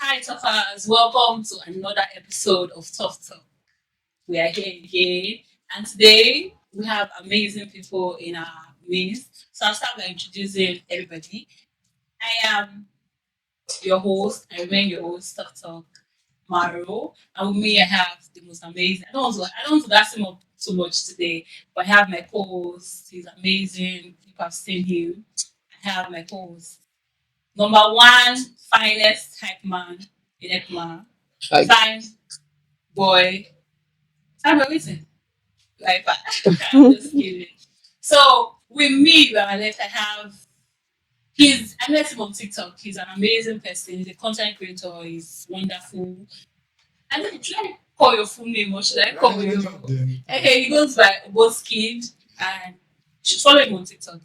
Hi, Toppers. Welcome to another episode of Tough Talk. We are here again, and today we have amazing people in our midst. So I'll start by introducing everybody. I am your host. I remain your host, Tough Talk, Maro. And with me, I have the most amazing. I don't want to gas him up too much today, but I have my co-host. He's amazing. You have seen him. I have my co-host. Number one finest hype man in Ekma. Like, Fine boy. Fine boy, listen. Like, I'm just kidding. So, with me, by my left, I have. I met him on TikTok. He's an amazing person. He's a content creator. He's wonderful. And then, should I call your full name or should I call you? Okay, he goes by Boss Kid and you should follow him on TikTok.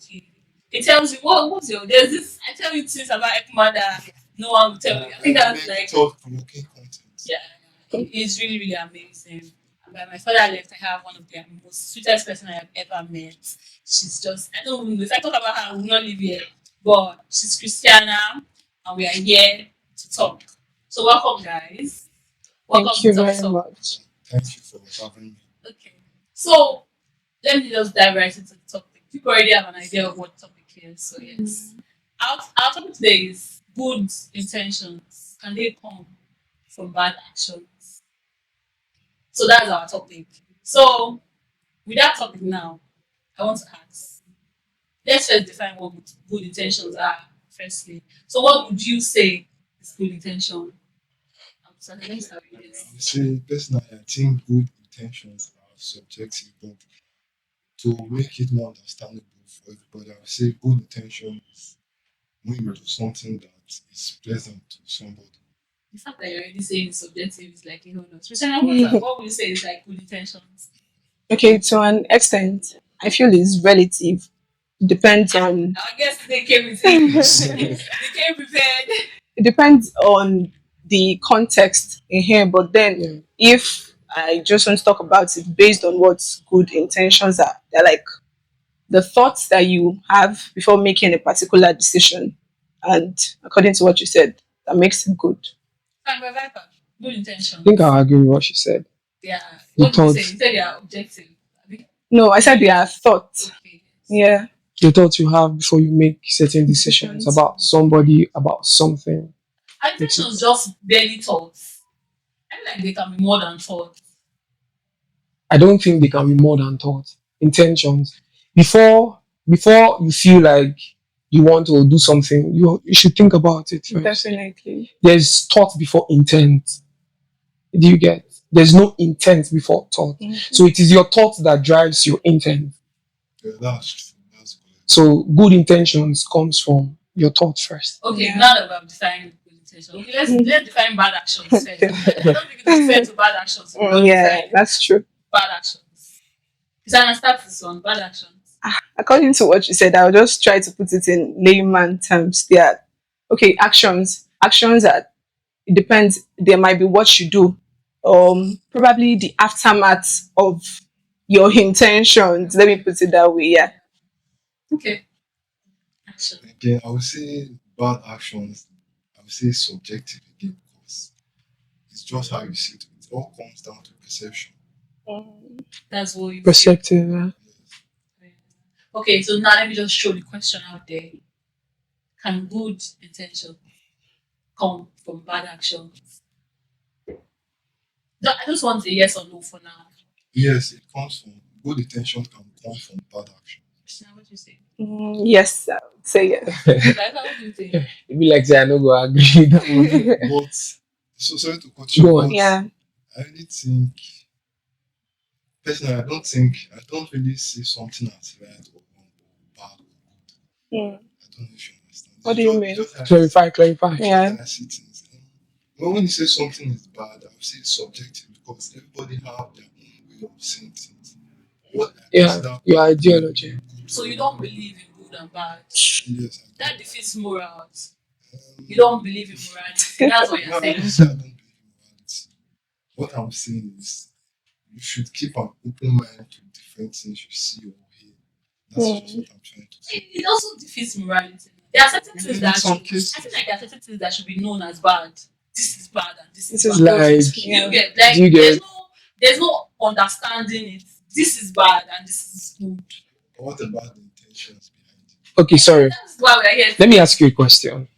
He tells you what's your there's this I tell you things about Ekman that no one will tell you. I think that's like thought-provoking content. yeah, he's really, really amazing. And by my father left, I have one of the most sweetest person I have ever met. She's just I don't even know if I talk about her, I will not live here. But she's Christiana and we are here to talk. So welcome guys. Welcome thank you to Talk very Talk. much. Thank you for having me. Okay. So let me just dive right into the topic. People already have an idea of what topic is. So yes. Our topic today is good intentions. Can they come from bad actions? So that's our topic. So with that topic now, I want to ask. Let's first define what good intentions are. Firstly, so what would you say is good intention? So let's start with I this. would say personally, I think good intentions are subjective, but to make it more understandable for everybody, I would say good intention is when you do something that is pleasant to somebody. The fact that you're already saying it's subjective is like a whole lot. Christiana, what would you say is like good intentions? Okay, to an extent, I feel it's relative. Depends on I guess they came with it. They came prepared. it depends on the context in here. But then, if I just want to talk about it based on what good intentions are, they're like the thoughts that you have before making a particular decision, and according to what you said, that makes it good. Fine, but Viper, good I think intentions. I agree with what she said. Yeah. The What did you say? thoughts, You said they are objective. Abi? no, I said they are thoughts. Okay. Yeah, the thoughts you have before you make certain decisions decisions. about somebody, about something. Are intentions just barely thoughts? I feel like they can be more than thoughts. I don't think they can be more than thoughts, intentions. Before you feel like you want to do something, you should think about it first. Definitely. There's thought before intent. Do you get? There's no intent before thought. So it is your thought that drives your intent. Yeah, that's true. That's good. So good intentions comes from your thought first. Okay, Yeah. now that we've defined good intention, okay, let's define bad actions first. I don't think it's fair to bad actions. We don't Yeah, define that's true. bad actions. Christiana, start this one. Bad actions. According to what you said, I'll just try to put it in layman terms. They are okay, actions. Actions are it depends. There might be what you do. Probably the aftermath of your intentions. Let me put it that way. Yeah. Okay. Action. Again, I would say bad actions, I would say subjective again because it's just how you see it. It all comes down to perception. That's what you feel. Perspective. Yeah. Okay, so now let me just show the question out there. Can good intention come from bad actions? I just want a yes or no for now. Yes, it comes from good intention can come from bad action. Christiana, what do you say? Yes, I would say yes. Like, what do you think? It be like say I no go agree. That one. But so sorry to cut you, Go on. but Yeah. I really think personally I don't really see something as right or wrong or bad or good. Mm. I don't know if you understand. What do you mean? Clarify. Yeah. I see things. But when you say something is bad, I would say it's subjective because everybody have their own way of seeing things. What I Yeah, consider your ideology. So you don't believe in good and bad. yes, That defeats morals. um, You don't believe in morality. That's what no, you're I saying. don't say I don't believe in morality. What I'm saying is you should keep an open mind to different things you see or hear. That's just what I'm trying to say. It also defeats morality. There are certain things In that some should, cases, I feel like there are certain things that should be known as bad. This bad and this This is is bad. good. Like, Yeah. You get like Do you get- there's no understanding it. This is bad and this is good. What about the intentions behind it? okay, sorry. That's why we're here. Let me ask you a question.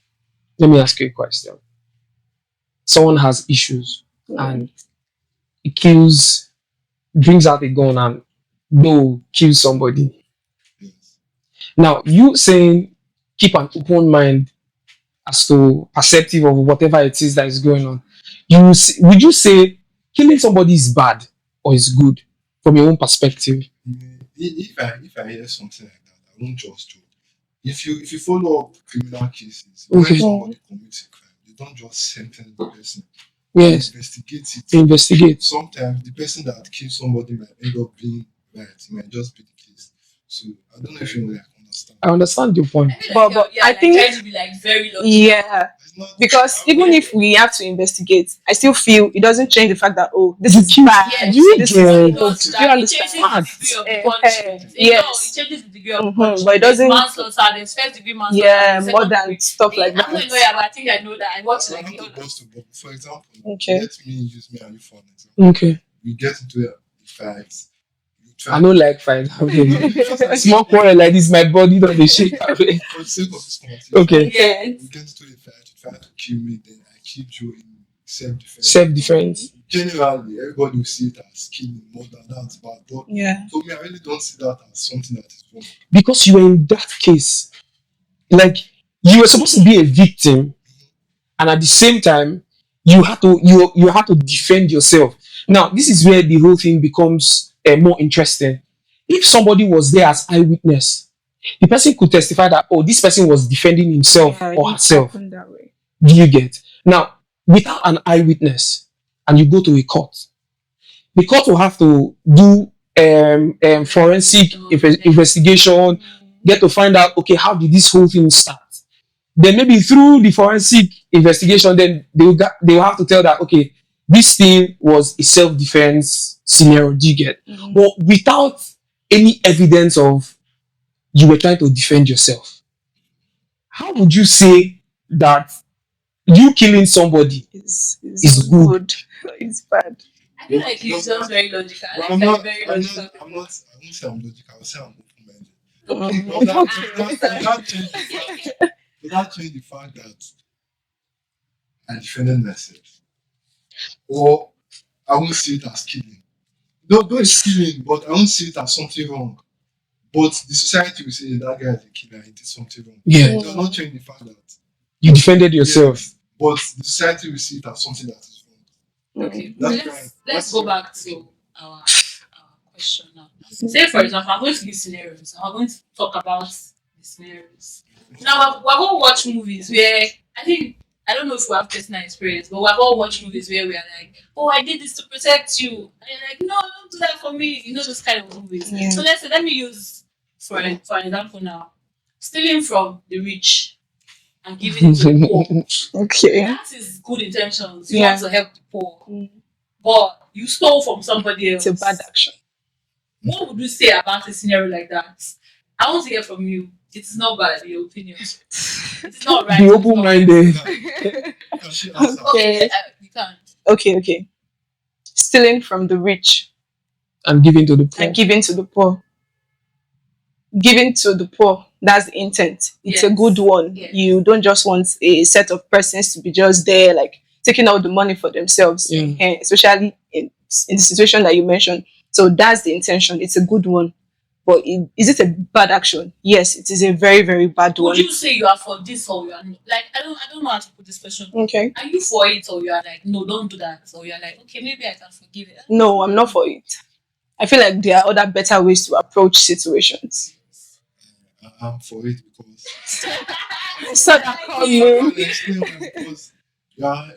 Someone has issues and he brings out a gun and kills somebody. Yes. Now, you saying keep an open mind as to perceptive of whatever it is that is going on. Would you say killing somebody is bad or is good from your own perspective? If I hear something like that, I won't just joke. If you follow up criminal cases, when Okay. somebody commits a crime, they don't just sentence the person. Yes. They investigate it. Investigate. Sometimes the person that killed somebody might end up being right. It might just be the case. So I don't know if you understand. I understand your point. I feel But- like but you're I like think- trying to be like very logical. Yeah. It's not Because I even mean, if we have to investigate, I still feel it doesn't change the fact that this is You- bad. Yes, you this get- is it good. does Do that. you It understand? changes the degree of the punishment. Yes. It changes the degree of Mhm, punishment. but it doesn't- There's manslaughter, there's first degree manslaughter, Yeah, there's more second than degree. stuff like I'm not a that. lawyer, but I think I know that. I watch I like have the to others. bust but for example, Okay. let me use me and you for an example. Okay. We get into a fight. You try I don't like fight. Small quarrel like this, my body don't dey shake. for the sake of this conversation. Okay. Yes. We get into a fight, you try to kill me, then I killed you in self-defense. Self-defense. Generally, everybody will see it as killing more than that's bad. But Yeah. for me, I really don't see that as something that is wrong. Because you were in that case, like you were supposed to be a victim, and at the same time, you had to defend yourself. Now, this is where the whole thing becomes more interesting. If somebody was there as eyewitness, the person could testify that this person was defending himself Yeah, or it herself. happened that way. Do you get? Now, without an eyewitness, and you go to a court, the court will have to do forensic investigation, get to find out, okay, how did this whole thing start? Then maybe through the forensic investigation, then they will have to tell that, okay, this thing was a self-defense scenario. Do you get? Mhm. But without any evidence of you were trying to defend yourself, how would you say that you killing somebody It's is good? It's bad. I feel like he's just very logical. I But like I'm that not, very I'm logical. not, I'm not, I won't say I'm logical, I'll say I'm open-minded. Mhm. Does that change the fact that I defended myself? Or I won't see it as killing. No, it's killing, but I won't see it as something wrong. But the society will say that guy is a killer, he did something wrong. Yeah, It does not change the fact that you defended yourself. yes, but the society will see it as something that is wrong. Okay, That's let's right. let's go back to our question now. Say for example, I'm going to give scenarios. I'm going to talk about the scenarios. Now we're going to watch movies where I don't know if we have personal experience, but we're going to watch movies where we are like, oh, I did this to protect you, and you're like, no, don't do that for me. You know those kind of movies. Yeah. So let me use for an example now, stealing from the rich and giving it to the poor. Okay. That is good intentions. You Yeah. want to help the poor, Mm. but you stole from somebody else. It's a bad action. What would you say about a scenario like that? I want to hear from you. It is not bad, your opinion. It's not right. Be It's not open-minded. Can she answer? Okay, you can. Okay. Stealing from the rich And giving to the poor. and giving to the poor. Giving to the poor, that's the intent. It's a Yes. good one. Yes. You don't just want a set of persons to be just there, like taking out the money for themselves, Yeah. especially in the situation that you mentioned. So that's the intention. It's a good one. But is it a bad action? Yes, it is a very, very bad Would one. you say you are for this or you are not? Like I don't know how to put this question. Okay. Are you for it or you are like, no, don't do that? Or you are like, okay, maybe I can forgive it. No, I'm not for it. I feel like there are other better ways to approach situations. I'm for it because I saw that I coming. can explain why, because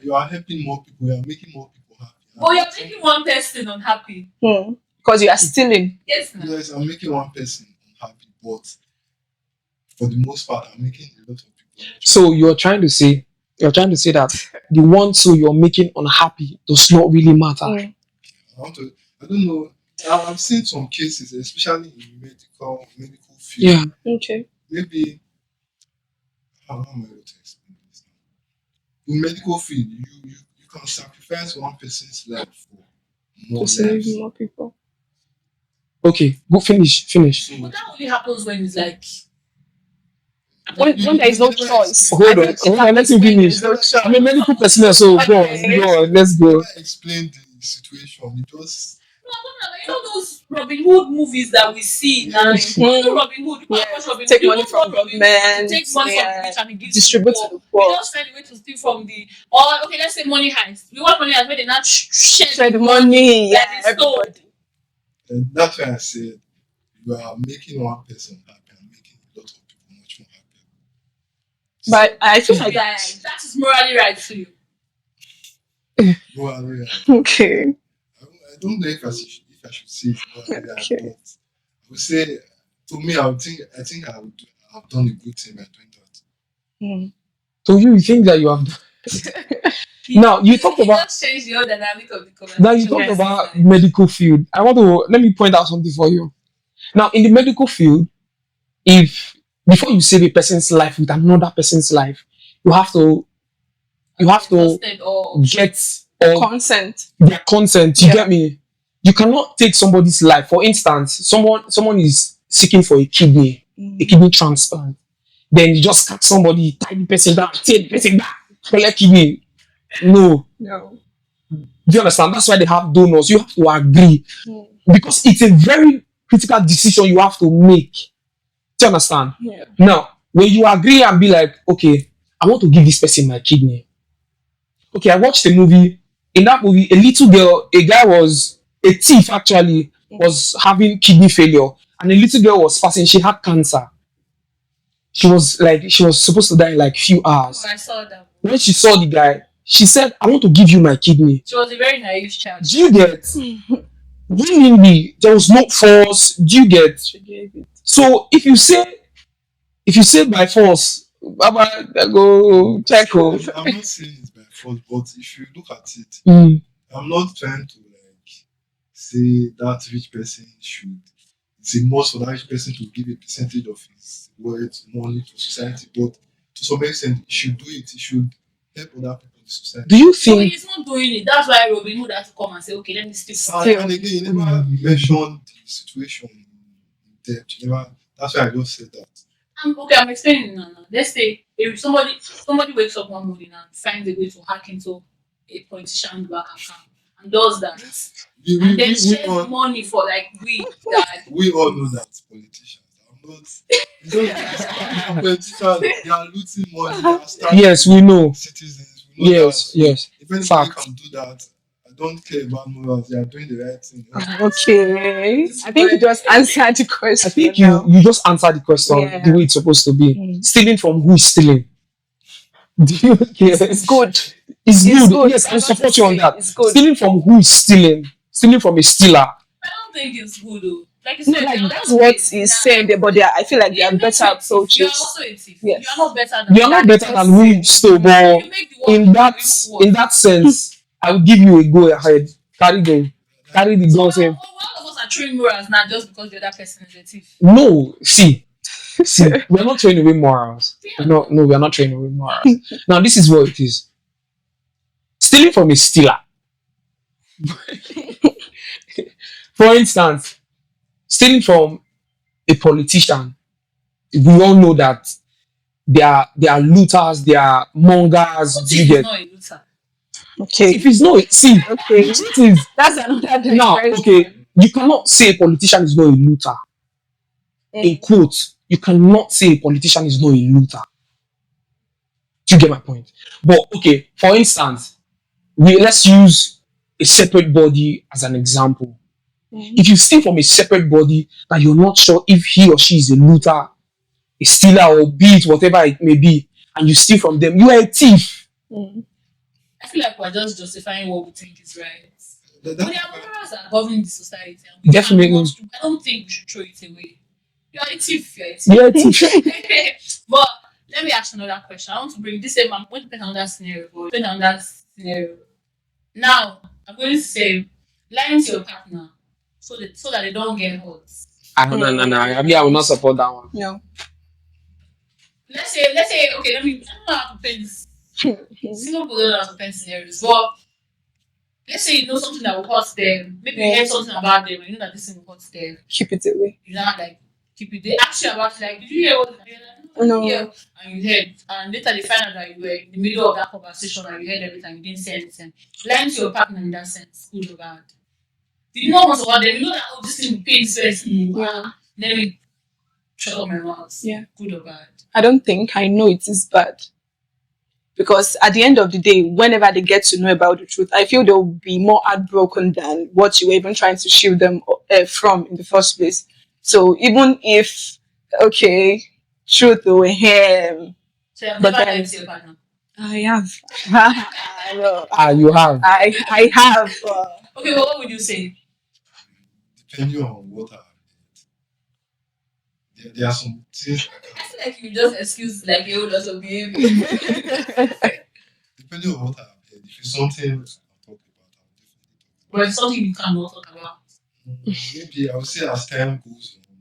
you are helping more people, you are making more people happy. But you're making one person unhappy. Because you are stealing. Yes, no. Yes, I'm making one person happy, but for the most part, I'm making a lot of people happy. So you're trying to say that the ones who you're making unhappy does not really matter. I don't know. I've seen some cases, especially in medical field. Yeah. Okay. Maybe how am I going to explain this now? In medical field, you can sacrifice one person's life for more To save lives. more people. Okay, go finish. But that only happens when it's like When there is no never choice. explain- Hold I on, think it hold on, happens let him when finish. there's no choice. I'm a medical personnel, so go Okay. on, let's You go. never explain the situation. You just no, you know those Robin Hood movies that we see now. Yes. You know Robin Hood, you Yeah. watch Robin Hood, Take you money don't from want Robin Hood to government. take money from the Yeah. rich and he gives Distribute to to the the poor. We poor. just find a way to steal from the or okay, let's say money heist. We want money heist where they not share Share the the money. that Yeah. they stole. Everybody. and that's why I said you are making one person happy and making a lot of people much more happy. But I feel like That is morally right to you. Morally, okay. I don't know if I should say it morally, Okay. but I would say to me, I think I've done a good thing by doing that. Mm. So you think that you have now you talked about just changed the whole dynamic of the conversation. now you talked Yes. about medical field. I want to let me point out something for you. Now in the medical field, if before you save a person's life with another person's life, you have to Trusted or get or Consent. their consent. You Yeah. get me? You cannot take somebody's life. For instance, someone is seeking for a kidney transplant. Then you just catch somebody, tie the person down, take the person back, collect kidney. No. No. Do you understand? That's why they have donors. You have to agree Mm. because it's a very critical decision you have to make. Do you understand? Yeah. Now, when you agree and be like, okay, I want to give this person my kidney. Okay, I watched a movie. In that movie, a little girl, a guy was a thief actually, was having kidney failure, and a little girl was passing. She had cancer. She was supposed to die in like few hours. I saw that. When she saw the guy, she said, I want to give you my kidney. She was a very naive child. Do you get? Willingly, there was no force. Do you get? She gave it. So if you say by force, Baba, I go check. I'm not saying it's by force, but if you look at it, Mm. I'm not trying to like say that rich person should. It's a must for that rich person to give a percentage of his wealth, money to society, but to some extent, he should do it. He should help other people in the society. Do you So think? he's not doing it. That's why Robin Hood has to come and say, okay, let me steal from And again, you never mentioned the situation in depth. You never. That's why I just said that. I'm explaining now. Let's say if somebody wakes up one morning and finds a way to hack into a politician's bank account and does that, and then shares money for like we all know that politicians. I'm not. It's not politicians. They are looting money. They are starving Yes, we know. citizens. We know Yes, that. yes. If anybody Fact. can do that, I don't care about morals. They are doing the right thing. Okay. I think you just answered the question. I think now. you just answered the question Yeah. the way it's supposed to be. Mm. Stealing from who is stealing? Do you get? It's good. It's good. good. Yes, I I support you on that. It's good. Stealing from who is stealing? Stealing from a stealer. I don't think it's good though. Like you No, said, like there are that's other what ways. he's saying there, but I feel like there are better You are approaches. also a thief. Yes. You are not better than You're not better than who stole, but You make the world in that even in worse. that sense, I will give you a go ahead. Carry the So gossip. all of us are throwing morals now just because the other person is a thief. No, see, we're not throwing away morals. No, we're not throwing away morals. Now, this is what it is. Stealing from a stealer. For instance, stealing from a politician. We all know that they are looters, they are mongers. What Do if you he's get? not a looter? Okay. If it's not, see, Okay. the truth is, That's another now, difference. okay, you cannot say a politician is not a looter. In quotes, you cannot say a politician is not a looter. Do you get my point? But okay, for instance, let's use a separate body as an example. If you steal from a separate body that you're not sure if he or she is a looter, a stealer, or be it whatever it may be, and you steal from them, you are a thief. I feel like we're just justifying what we think is right. That- But that- there are morals that govern the society. And we Definitely. I don't think we should throw it away. You are a thief. You are a thief. You're a thief. But let me ask another question. I want to bring this same. I'm going to paint another scenario. But paint another scenario. Now, I'm going to say, lying to your partner so that they don't get hurt. No. I mean, I will not support that one. No. Let's say, okay, I don't know how to paint this. Single people don't know how to paint scenarios. But let's say you know something that will hurt them. Maybe you heard something about them and you know that this thing will hurt them. Keep it away. You know, like keep it. They ask you about like, did you hear what? You're like, No. yeah. And you heard, and later they find out that you were in the middle of that conversation and you heard everything. You didn't say anything. Lying to your partner in that sense, good or bad. Did you know what about them? You know that this thing pains first. Yeah. Let me shut up my mouth. Yeah. Good or bad. I don't think I know it is bad. Because at the end of the day, whenever they get to know about the truth, I feel they'll be more heartbroken than what you were even trying to shield them from in the first place. So even if, okay, truth will him, So I've but never then lied to your partner. I have. I know. You have. I have. Okay, but what would you say? Depending on what I there are some things I feel like you just excuse like you lots of behavior. depending on what I have heard. If it's something I can talk about, I'll definitely talk But it's something you cannot talk about. Maybe I would say as time goes on,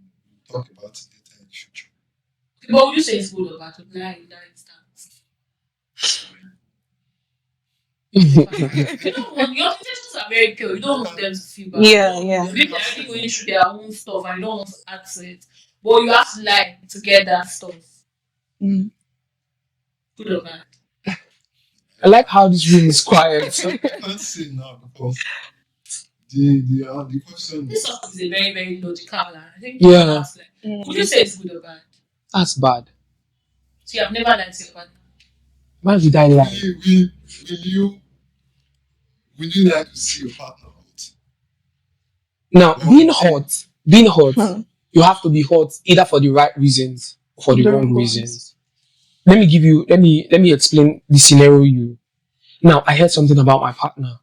we'll talk about it later in the future. Okay, but would you say it's good or bad to lie in that instance? You don't want your intentions are very pure. You don't want them to feel bad. Yeah. Maybe they're already going through their own stuff and you don't want to add to it. But you have to lie to get that stuff. Mm. Good or bad? I like how this room is quiet. I can't say now because the question This stuff is a very, very logical. I think Yeah. would you say it's good or bad? That's bad. So you have never lied to your partner. Why did I lie? will you like to see your partner out? Now, being hot, Hmm. you have to be hot either for the right reasons or for the The wrong wrong reasons. Let me explain the scenario you. Now, I heard something about my partner.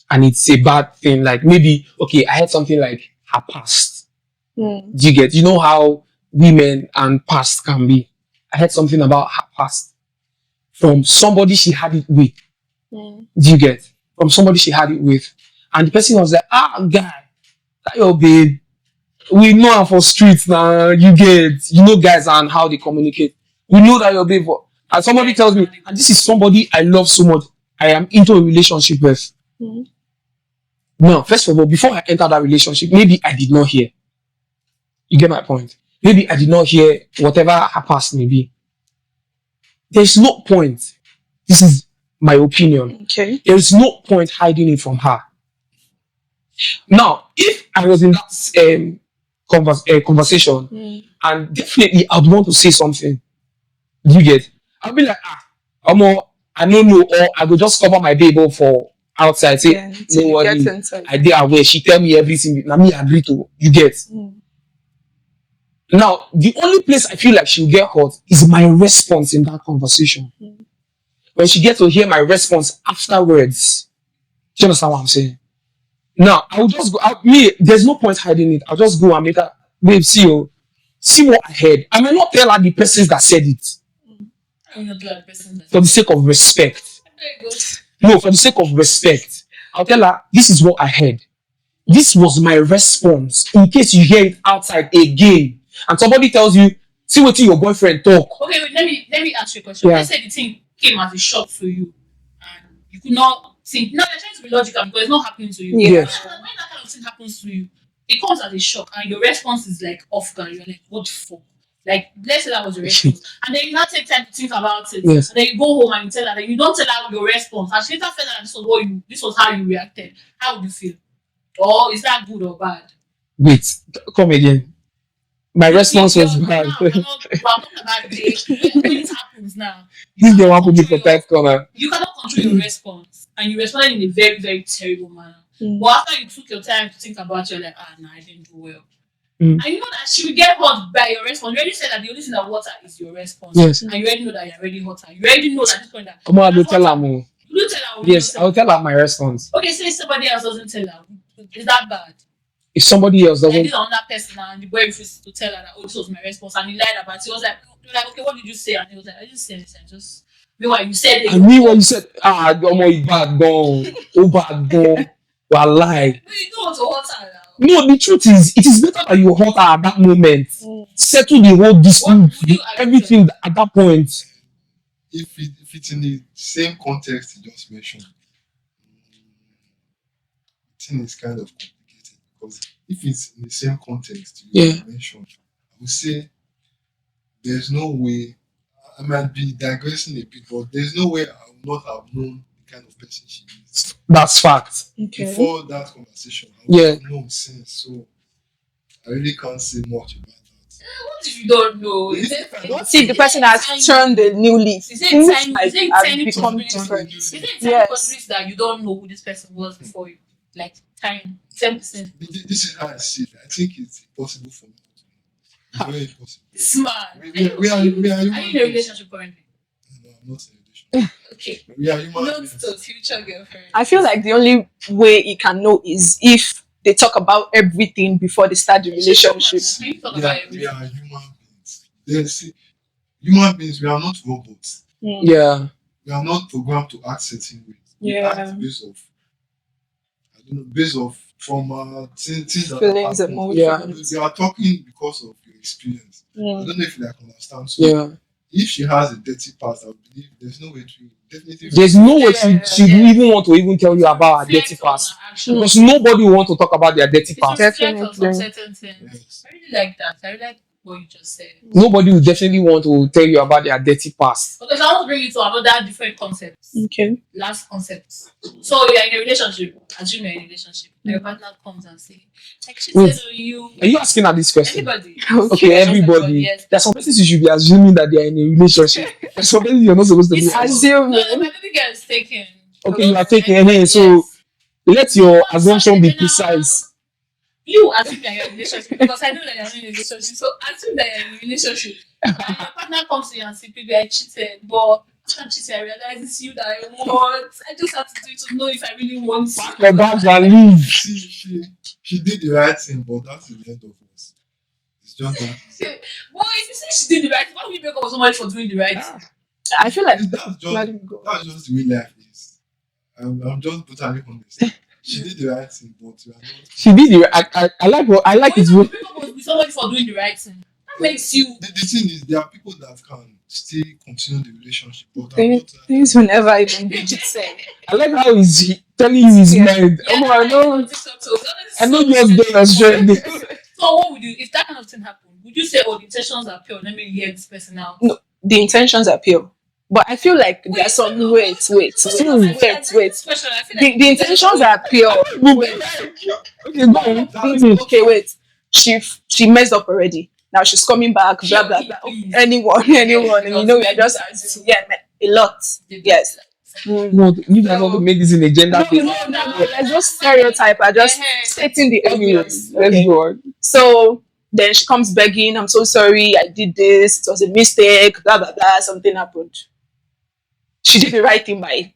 And it's a bad thing. Like maybe, okay, I heard something like her past. Mm. Do you get? You know how women and past can be. I heard something about her past from somebody she had it with. Mm. Do you get? From somebody she had it with. And the person was like, guy, that your babe. We know her for streets now. You get, you know guys and how they communicate. We know that your babe. And somebody tells me, and this is somebody I love so much. I am into a relationship with. Mm. Now, first of all, before I entered that relationship, maybe I did not hear. You get my point? Maybe I did not hear whatever her past may be. There's no point. This is my opinion. Okay. There is no point hiding it from her. Now, if I was in that conversation, and definitely I'd want to say something. You get? I'll be like, I don't know, or I will just cover my baby for outside. Say, Yeah, no worry, I did aware. She tell me everything. Now me agree to. You get? Now, the only place I feel like she'll get hurt is my response in that conversation. When she gets to hear my response afterwards. Do you understand what I'm saying? Now, I will just go. There's no point hiding it. I'll just go and make her, babe, see what I heard. I may not tell her the persons that said it. For the sake of respect. No, for the sake of respect. I'll tell her, this is what I heard. This was my response. In case you hear it outside again. And somebody tells you, see what your boyfriend talk. Okay, wait, let me ask you a question. Yeah. Let's say the thing came as a shock to you and you could not think. No, you're trying to be logical because it's not happening to you. Yes. When that kind of thing happens to you, it comes as a shock and your response is like off guard. You're like, what the fuck? Like, let's say that was your response. And then you not take time to think about it. Yes. And then you go home and you tell her, then you don't tell her your response. And she later felt that this was how you reacted. How would you feel? Or is that good or bad? Wait, come again. My response was bad. We're talking about this. When it happens now, This girl want to put me for tight corner. you cannot control your response, and you responded in a very, very terrible manner. But after you took your time to think about it, you're like, no, I didn't do well. And you know that she will get hurt by your response. You already said that the only thing that hurt her is your response. Yes. And you already know that you're already hurt her. You already know at this point that. Come on, I will tell her more. You tell her. Yes, I'll tell her my response. Okay, say somebody else doesn't tell her. Is that bad? If somebody else Like doesn't, this another person and the boy refused to tell her that this was my response and he lied about it. He was like, okay, what did you say? And he was like, I didn't say anything. Just meanwhile you said it. I mean what you said. It's bad gone. Oh, bad gone. Well, lie. But you don't want to hurt her now. No, the truth is, it is better that you hurt her at that moment. Settle the whole dispute, everything at that point. If it's in the same context you just mentioned, thing is kind of complicated because if it's in the same context Yeah. you mentioned, I would say there's no way. I might be digressing a bit, but there's no way I would not have known the kind of person she is That's fact. Okay. before that conversation. I would Yeah. have known since, so I really can't say much about that. What if you don't know? If Is it I What if the person has turned a new leaf? Is it Things tiny? might Is it have tiny become possibilities? different. Is it tiny Yes. possibilities that you don't know who this person was before you? Like tiny, 10%. This is how I see it. I think it's impossible for me to know. It's very impossible. This man. We are Are you in a human beings. relationship currently? No, I'm not in a relationship. Okay. We are human Not beings. to future girlfriend. I feel like the only way he can know is if they talk about everything before they start the relationship. Can you talk We about are everything? human beings. Then see, human beings, we are not robots. Yeah. We are not programmed to act certain ways. We Yeah. act based off, I don't know, based off trauma, things that Feelings, happen. emotions. We are talking because of your experience. I Mm. don't know if you like understand. So Yeah. if she has a dirty past, I believe there's no way to definitely. There's no way Yeah, she yeah. even want to even tell you about her Reflect dirty on past. her actions. Because nobody want to talk about their dirty It's to past. reflect on some Definitely. certain things. Yes. I really like that. I really like what you just said. Nobody will definitely want to tell you about their dirty past. Because I want to bring you to another different concept. Okay. Last concept. So you're in a relationship. Assume you're in a relationship. And your partner comes and says, like she Wait. said to you. Are you asking her this question? Anybody. Okay, everybody. Yes. There's some places you should be assuming that they are in a relationship. There's some places you're not supposed to be. It's Assume. No, my baby girl is taken. Okay, you are taking Yes. any, so let your assumption be precise. You assume that you're in a relationship because I know that you're not in a relationship. So assume that you're in a relationship. And your partner comes to you and says, baby, I cheated, but after cheating, I realize it's you that I want. I just have to do it to know if I really want you. Pack my bags and leave. See, she did the right thing, but that's the end of us. It's just that. Well, if you say she did the right thing, why would you break up with somebody for doing the right thing? I feel like That's just let him go. that's just the way life is. I'm just brutally honest. She did the right thing, but we are not. She did the. I like what I like But is you what. break up with somebody for doing the right thing. That makes you. The thing is, there are people that can still continue the relationship, but I'm Things, not. things will never even be the same. I like how he's telling you his Yeah. mind. Yeah, Oh, I know. I I know just demonstrate. So what would you, if that kind of thing happened, would you say, oh, the intentions are pure, let me hear this person out? No, the intentions are pure. But I feel like there are some wait. This question, I feel like The intentions are pure. Wait. Okay, go on. Okay, wait. She messed up already. Now she's coming back, blah blah blah. Please. Anyone, and you know we're just assuming. Yeah, a lot. Yes. No, you guys want to make this in a gender thing. No, there's no stereotype. I just stating the obvious. Let's Okay. go on. So then she comes begging, I'm so sorry, I did this, it was a mistake, blah blah blah, something happened. She did the right thing by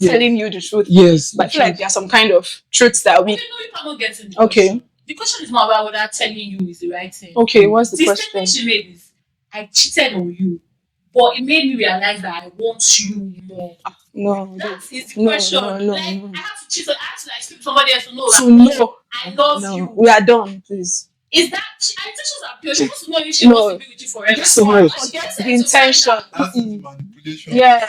telling you the truth. Yes. But I feel like there are some kind of truths that we You cannot get in the okay. question. The question is not about whether telling you is the right thing. Okay, what's the The question? statement she made is, I cheated on you, but it made me realize that I want you more. No, That is the no, question. no. Like, I have to cheat, I have to like speak to somebody else to know to that know. I love No, you. we are done, please. Is that her intentions are pure? She wants to know if she No. wants to be with you forever. Just so much. Forget The intention. That's manipulation. Yeah,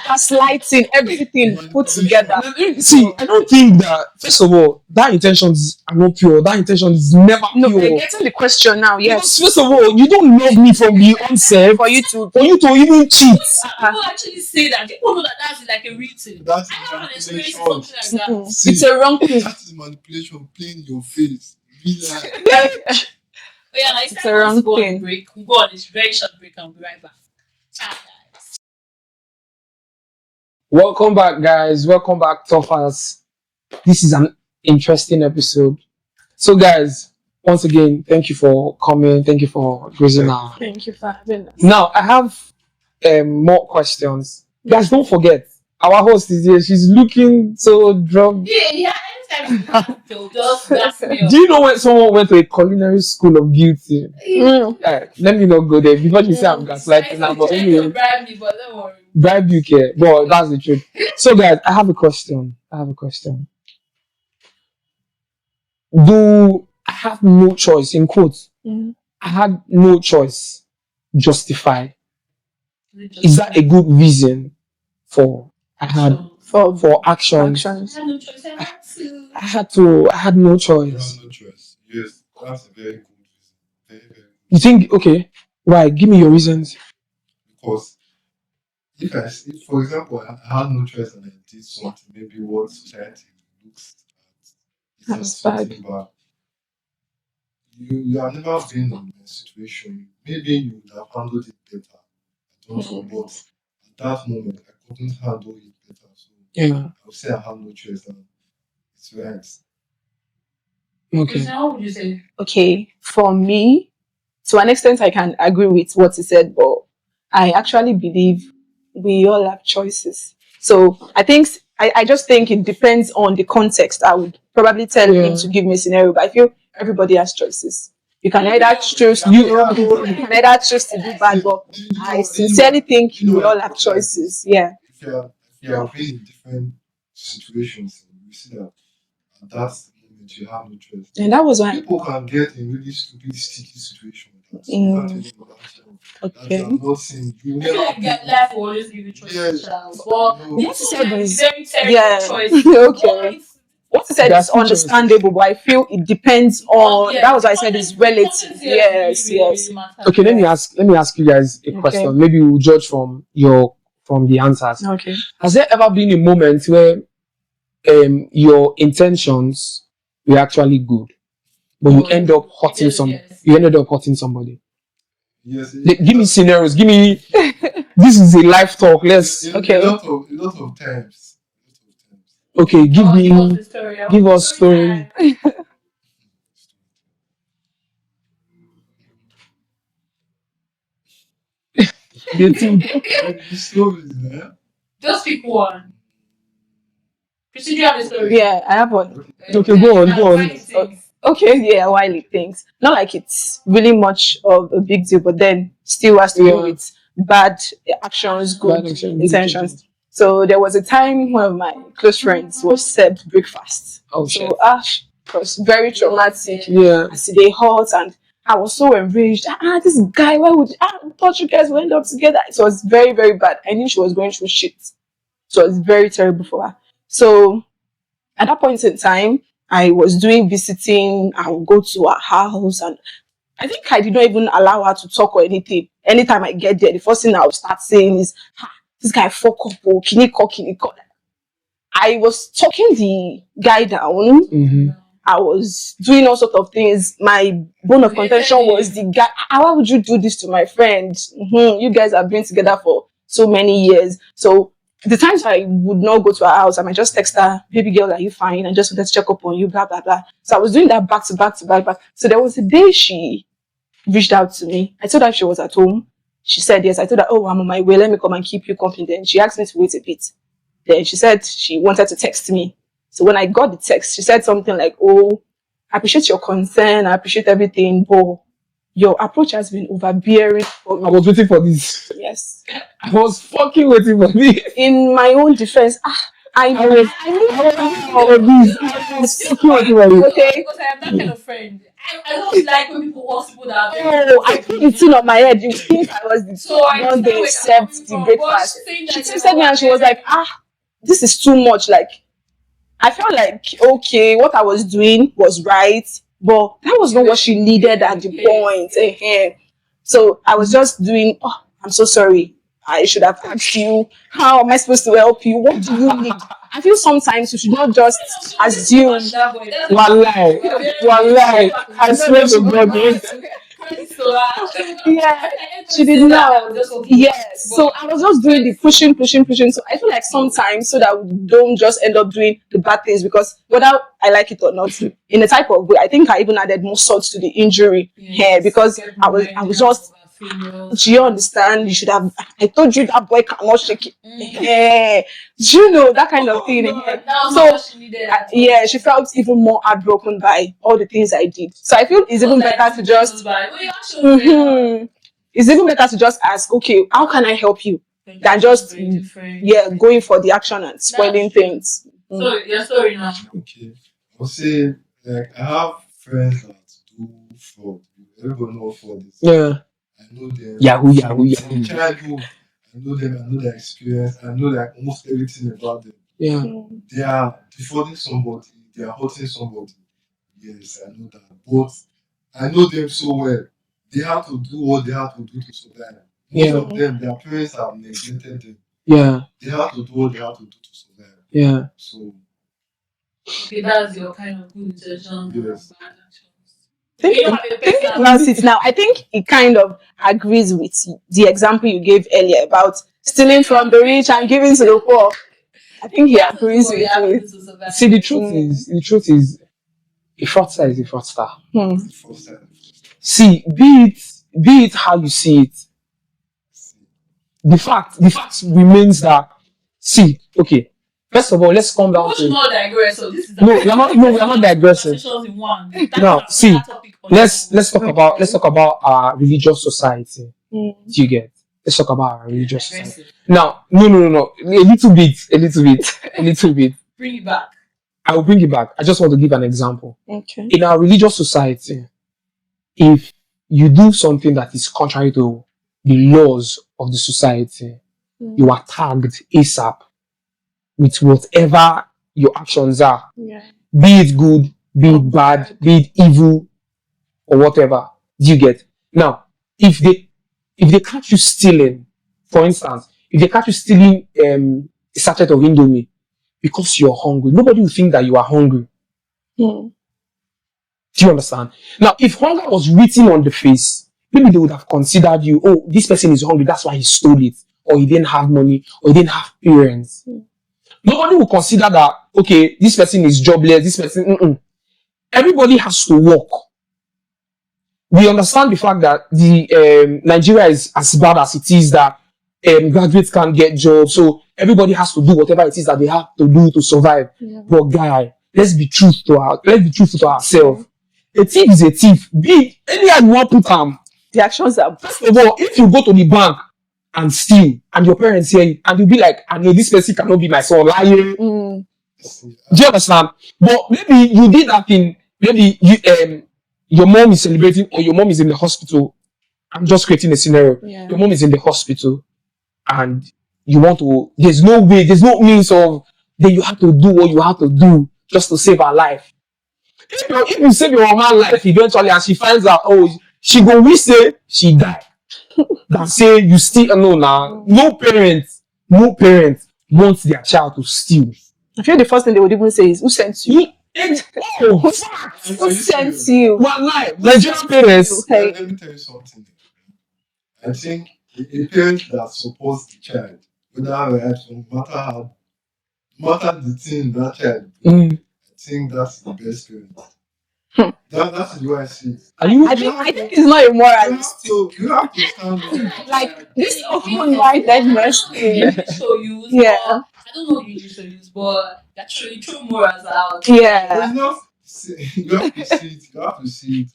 gaslighting, everything put together. See, I don't think that. First of all, that intentions are not pure. That intention is never No, pure. you're getting the question now. Yes, Because first of all, you don't love me from the onset for you to. for you to even cheat. People actually say that. People know that that's like a real thing. That I have an is experience manipulation. something like that. Mm-mm. See, It's a wrong thing. That is manipulation playing in your face. Be like, But yeah, like, It's a wrong go on a thing. break. We'll go on this very short break and we'll be right back. Ciao, guys. Welcome back, guys. Welcome back, Toffers. This is an interesting episode. So, guys, once again, thank you for coming. Thank you for gracing our. Thank you for having us. Now, I have more questions. Guys, don't forget, our host is here. She's looking so drunk. Yeah, anytime they'll just gas me up. Do you know when someone went to a culinary school of beauty? Let me not go there before you say I'm gaslighting now. But anyway, Bribe me, but don't worry. bribe you care. But that's the truth. So, guys, I have a question. Do I have no choice? In quotes, Mhm. I had no choice. Justify. Is that a good reason for I had for actions. I actions. had no choice. I had to. I had no You choice. have no choice. Yes, that's a very good reason. Very, very good. You think, okay, why? Give me your reasons. Because if for example, I had no choice and I did something, maybe what society looks at is as That's bad. something bad, you have never been in a situation, maybe you would have handled it better. I don't know, but at that moment, I couldn't handle it better. So Yeah. I would say I have no choice and it's right. Okay. Christian, what would you say? Okay, for me, to an extent, I can agree with what he said, but I actually believe we all have choices. So I just think it depends on the context. I would probably tell him to give me a scenario, but I feel everybody has choices. You can either choose you can either choose to do bad, but I sincerely think we all have choices. Yeah. If you have been in different situations, you see that at that moment you have no choice. And that was why. People can get in really stupid, sticky situations that you Mm, can't even imagine. That you okay. have not seen. You will I feel never like be. that life will always give you choices. Yes. But No. What he said is very terrible yeah. choices. Okay. What he said There are is still choices. understandable, but I feel it depends on. Yeah, That was the why I said it's context- the relative. context Yes, really, really, yes. really matters. Okay, let me ask you guys a Okay. question. Maybe we'll judge from the answers. Okay. Has there ever been a moment where your intentions were actually good, but you end up hurting Yes. you ended up hurting somebody? Yes. Give me scenarios. Give me this is a live talk. Let's Okay. A lot of times. okay, give us story. The thing. The stories, yeah. Just pick one. Chrissy, do you have a story? Yeah, I have one. Okay, go on. Okay, yeah, Wiley things. Not like it's really much of a big deal, but then still has to do with bad actions, good Bad action, good intentions. So there was a time one of my close friends was served breakfast. Oh So shit. it was very traumatic. Yeah. As they hurt and I was so enraged. This guy, why would I thought you guys would end up together? It was very, very bad. I knew she was going through shit. So it was very terrible for her. So at that point in time, I was doing visiting. I would go to her house, and I think I did not even allow her to talk or anything. Anytime I get there, the first thing I would start saying is, "This guy fuck up, oh, kiniko." I was talking the guy down. Mm-hmm. I was doing all sorts of things. My bone of contention was the guy. Why would you do this to my friend? You guys have been together for so many years. So the times I would not go to her house, I might just text her, "Baby girl, are you fine? I just wanted to check up on you, blah, blah, blah." So I was doing that back to back to back. So there was a day she reached out to me. I told her if she was at home. She said yes. I told her, "Oh, I'm on my way. Let me come and keep you company." Then she asked me to wait a bit. Then she said she wanted to text me. So when I got the text, she said something like, "Oh, I appreciate your concern. I appreciate everything, but your approach has been overbearing for me." I was waiting for this. Yes. I was fucking waiting for this. In my own defense, I was fucking waiting for this. okay. Because I am that kind of friend. I don't like when people ask people that. Oh, I put the thing on my head. You think I was the So I one they where served you're the coming from, breakfast? but saying She that texted me and she was like, "This is too much." Like, I felt like, okay, what I was doing was right, but that was not what she needed at the point. So I was just doing, "Oh, I'm so sorry. I should have asked you, how am I supposed to help you? What do you need?" I feel sometimes you should not just assume. Wallahi. I swear to God, yes. Yeah, she did not. Yes. So I was just doing the pushing. So I feel like sometimes so that we don't just end up doing the bad things, because whether I like it or not, in a type of way, I think I even added more salt to the injury here, because I was just. Do you understand? You should have. I told you that boy cannot shake it. Do you know that kind of thing? So yeah, she felt even more heartbroken by all the things I did. So I feel it's even better to just. It's even better to just ask, okay, how can I help you? Than just going for the action and spoiling things. So your story now. Okay. I'll say, like, I have friends that do fraud. Everybody know what fraud is. Yeah. I know them. Yahoo. From childhood. I know them. I know their experience. I know like almost everything about them. Yeah. They are defrauding somebody, they are hurting somebody. Yes, I know that. But I know them so well. They have to do what they have to do to survive. Most Yeah. of them, their parents have neglected them. Yeah. They have to do what they have to do to survive. Yeah. So, Okay, that's your kind of good intention. yes. Bad actions. Thinking, You don't have a thinking personal. about it now, I think it kind of agrees with the example you gave earlier about stealing from the rich and giving to the poor. I think he You have to do agrees what with you have to it. do to survive. See, the truth is, a fraudster is a fraudster. The first time. See, be it how you see it. The fact remains that, see, okay. First of all, let's come down We should to not digress. So this is no, we are not digressing. conversations in one. Now, see, Topic on let's talk about our religious society. Mm. Do you get? Let's talk about our religious society. Digressing. Now, no, a little bit. Bring it back. I will bring it back. I just want to give an example. Okay. In our religious society, if you do something that is contrary to the laws of the society, you are tagged ASAP with whatever your actions are. Yeah. Be it good, be it bad, be it evil, or whatever. Do you get? Now, if they catch you stealing, for instance, if they catch you stealing a sachet of Indomie because you're hungry, nobody will think that you are hungry. Mm. Do you understand? Now, if hunger was written on the face, maybe they would have considered you, oh, this person is hungry, that's why he stole it, or he didn't have money, or he didn't have parents. Nobody will consider that, okay, this person is jobless, this person, Everybody has to work. We understand the fact that the Nigeria is as bad as it is, that graduates can't get jobs, so everybody has to do whatever it is that they have to do to survive. Yeah. But guy, let's be truthful to ourselves. A thief is a thief. Be anyhow you want to put The actions are First of all, if you go to the bank and steal, and your parents hear it, and you'll be like, I know this person cannot be my son, lying. mm. Do you understand? But maybe you did that thing. Maybe your mom is celebrating, or your mom is in the hospital. I'm just creating a scenario. Yeah. Your mom is in the hospital, and you want to. There's no way. There's no means of. Then you have to do what you have to do just to save her life. If you save your mama's life eventually, and she finds out, oh, she go wish say she died. That say you still no now. No parents wants their child to steal. I feel the first thing they would even say is, who sent you? Who sent you? One lie. Nigerian parents. Hey. Let me tell you something. I think a parent that supports the child, whether right, no matter the thing that child, I think that's the best parent. That's the way I see it. I think it's not a moralist. You have to stand up. Like this open-mindedness thing. So use. Yeah. I don't know the English to use, but actually true morals out. Yeah. It's not. You have to see it. You have to see it.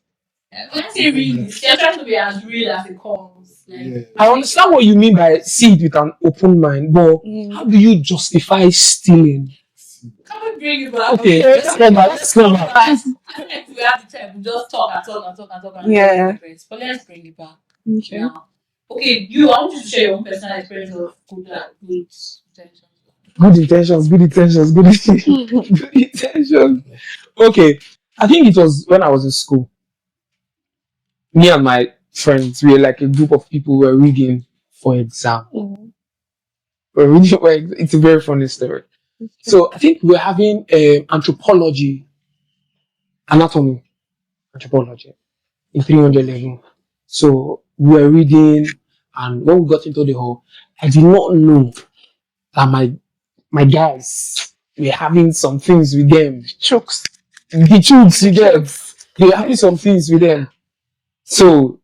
When I say real, you're trying to be as real as it comes. Like, Yeah. I understand what you mean by see it with an open mind, but how do you justify stealing? Can we bring it back? Okay, let's go back. I think we have the time. We just talk. Yeah. But let's bring it back. Okay. Now. Okay, I want you to share your own personal experience of good intentions. Good intentions. Good intentions. Okay, I think it was when I was in school. Me and my friends, we were like a group of people who were reading for exam. It's a very funny story. So I think we're having anthropology in 300 level. So we were reading, and when we got into the hall, I did not know that my guys were having some things with them. Chooks. The chooks, you get. They were having some things with them. So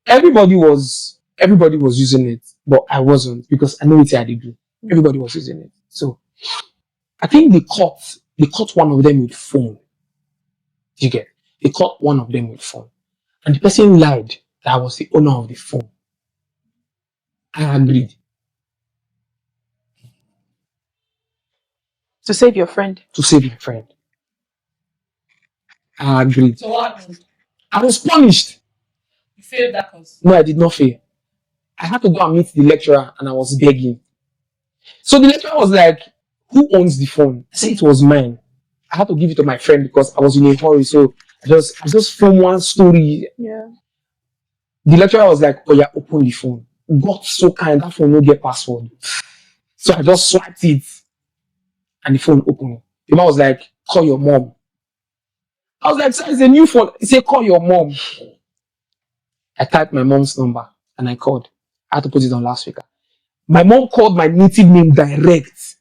everybody was using it, but I wasn't, because I know what I did do. Everybody was using it. So I think they caught one of them with phone. You get? They caught one of them with phone. And the person lied that I was the owner of the phone. I agreed. To save your friend. To save my friend. I agreed. So what happened? I was punished. You failed that course. No, I did not fail. I had to go and meet the lecturer, and I was begging. So the lecturer was like, who owns the phone? I said it was mine. I had to give it to my friend because I was in a hurry. So I just filmed one story. Yeah. The lecturer was like, "Oh yeah, open the phone." Got so kind, that phone no get password. So I just swiped it and the phone opened. The man was like, "Call your mom." I was like, "Sir, it's a new phone." He said, "Call your mom." I typed my mom's number and I called. I had to put it on loudspeaker. My mom called my native name direct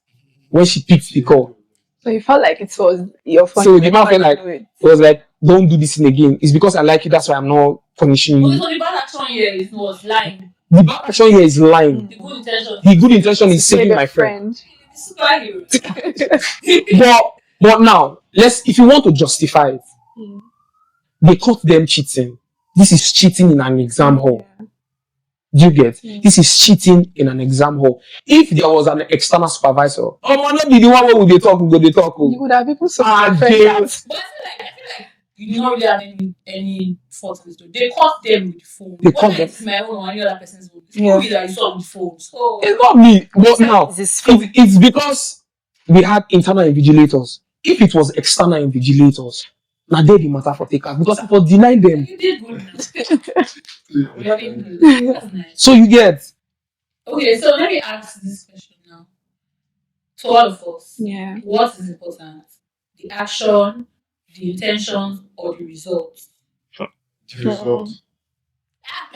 when she picked the call. So you felt like it was your phone. So you the were man felt trying like to do it. it was like, "Don't do this thing again. It's because I like you. That's why I'm not punishing Okay, you." so the bad action here was lying. The bad action here is lying. The good intention. The good intention is Save saving a my friend. Superhero. But now, if you want to justify it, Mm. they caught them cheating. This is cheating in an exam hall. Yeah. Do you get? Mm. This is cheating in an exam hall. If there was an external supervisor, oh man, not be the one where they talk, we go they talk. You would have people so Ah, friend James. out. But I feel like you did not really have any fault in it. They caught them with the phone. They What caught like them. it's my own or any other person's phone? It's Yeah. probably that you saw with the phone. So It's not me, but now This phone. it's because we had internal invigilators. If it was external invigilators, now they the matter for takers because I for deny them. you did good now. You did good. That's nice. So you get Okay, so let me ask this question now. To all of us. Yeah. What is important? The action, the intentions, or the results? The result.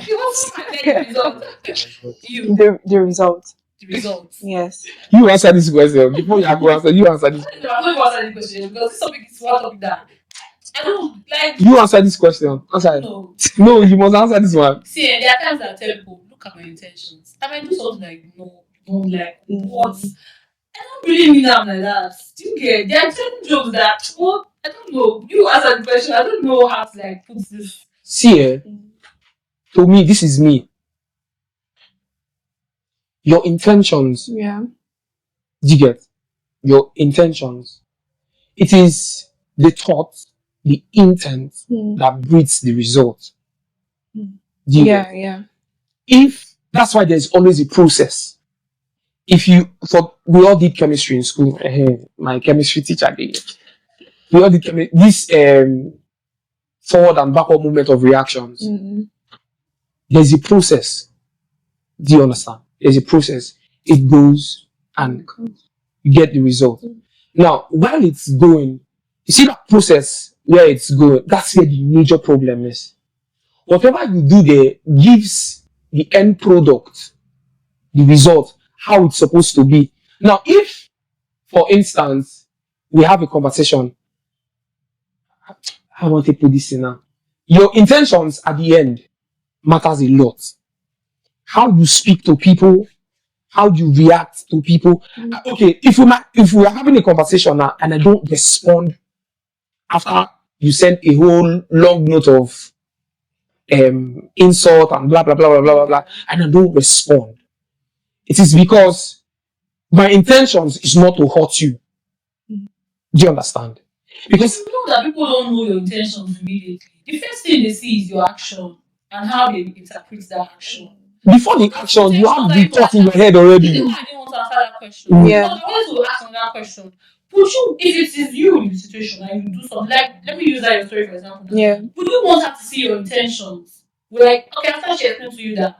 You want to get the result? You, The result. the results. Yes. you answer this question before you go answer. You answer this. I'm not going to answer the question because this topic is one topic that I don't like. You answer this question. Answer it. No. No, you must answer this one. See, there are times that I tell people, look at my intentions. I might do something like, no, don't like what. I don't really mean that like that. Do you get? There are certain jokes that, well, I don't know. You answer the question. I don't know how to like put this. See, to me, this is me. Your intentions, Yeah. do you get? Your intentions. It is the thought, the intent that breeds the result. Do you get? Yeah. If that's why there's always a process. If you we all did chemistry in school. My chemistry teacher did. We all did this forward and backward movement of reactions. Mm. There's a process. Do you understand? There's a process. It goes and you get the result. Now, while it's going, you see that process where it's going, that's where the major problem is. Whatever you do there gives the end product, the result, how it's supposed to be. Now, if, for instance, we have a conversation, I want to put this in now. Your intentions at the end matters a lot. How you speak to people, how you react to people. Okay, if we are having a conversation now and I don't respond after you send a whole long note of insult and blah blah blah blah blah blah blah, and I don't respond, it is because my intentions is not to hurt you. Do you understand? Because you know that people don't know your intentions immediately. The first thing they see is your action and how they interpret that action. before the action, you have the thought in your head already. This is why I didn't want to answer that question. Yeah. Because I wanted to ask another question. Would you, if it is you in the situation and you do something, like, let me use that your story for example. Yeah. Would you want her to see your intentions? We're like, okay, after she explained to you that,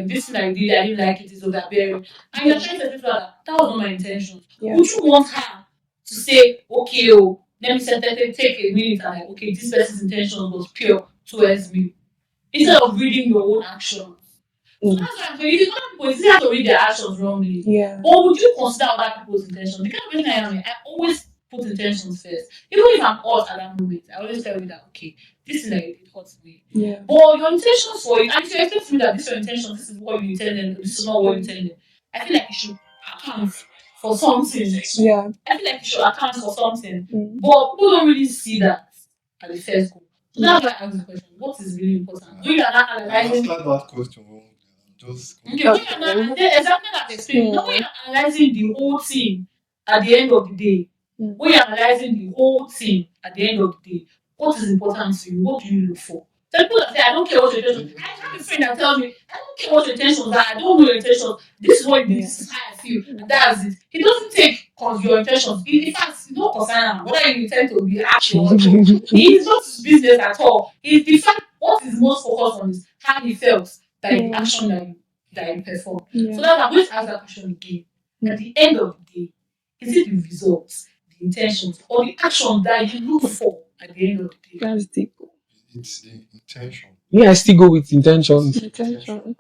this thing I did, I didn't like it, it's overbearing. And you're trying to explain to her that was not my intention. Yeah. Would you want her to say, okay, let me take a minute and like, okay, this person's intention was pure towards me. Instead of reading your own actions. So that's why I'm saying, if other people, it's easier to read their actions wrongly. Yeah. Or would you consider other people's intentions? The kind of person I am, I always put intentions first. Even if I'm hurt at that moment, I always tell you that, okay, this is like it hurts me. Yeah. But your intentions for it, and if you expect me that this is your intention, this is what you intended, this is not what you intended, I feel like you should account for something. Yeah. I feel like you should account for something. But people don't really see that at the first go. So that's why I asked the question, what is really important? When you are not analyzing that question wrong. Just okay, when you're not exactly that experience, when you're analyzing the whole thing at the end of the day, when you're analyzing the whole thing at the end of the day, what is important to you? What do you look for? So people that say, I don't care what your intentions. I have a friend that tells me, I don't care what your intentions are. I don't know your intentions. This is what this is how I feel. And that's it. He doesn't take your intentions. In fact, he's not concerned whether you intend to be happy or not. It's not his business at all. He's the fact what is most focused on is how he felt that the action that you perform. So that's I'm going to ask that question again. At the end of the day, is it the results, the intentions, or the action that you look for at the end of the day? That's deep. It's the intention. Me, I still go with intentions. Intention.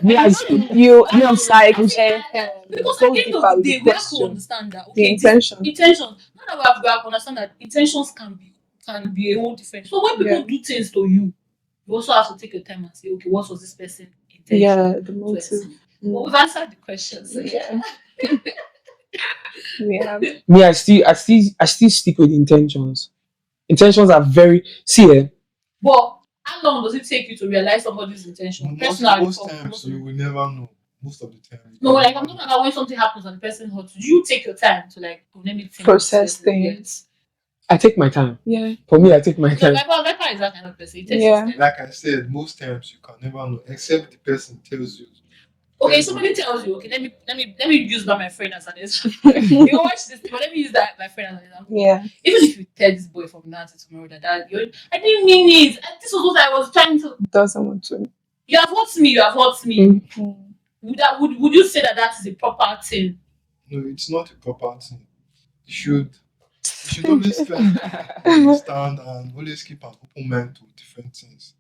Me, I still, You I'm like because at the end of the day, we have to understand that okay, intention. Intentions. Now that we have to understand that intentions can be a whole different. So when people do things to you, you also have to take your time and say, okay, what was this person intention? Yeah, the motive. Well, we've answered the questions. So Yeah. Me, I still stick with intentions. Intentions are very But how long does it take you to realize somebody's intention? Most times you will never know. Most of the time. No, like I'm talking about when something happens and the person hurts you. You take your time to like let me think process things. I take my time. Yeah. For me, I take my time. Viper is that kind of person. Like I said, most times you can never know except the person tells you. Okay, somebody tells you, okay, let me use that my friend as an example. You watch this, but let me use that my friend as an example. Yeah. Even if you tell this boy from now to tomorrow that I didn't mean it. This was what I was trying to. Doesn't want to. You have hurt me. Mm-hmm. Would you say that is a proper thing? No, it's not a proper thing. You should always try to understand and always keep an open mind to different things.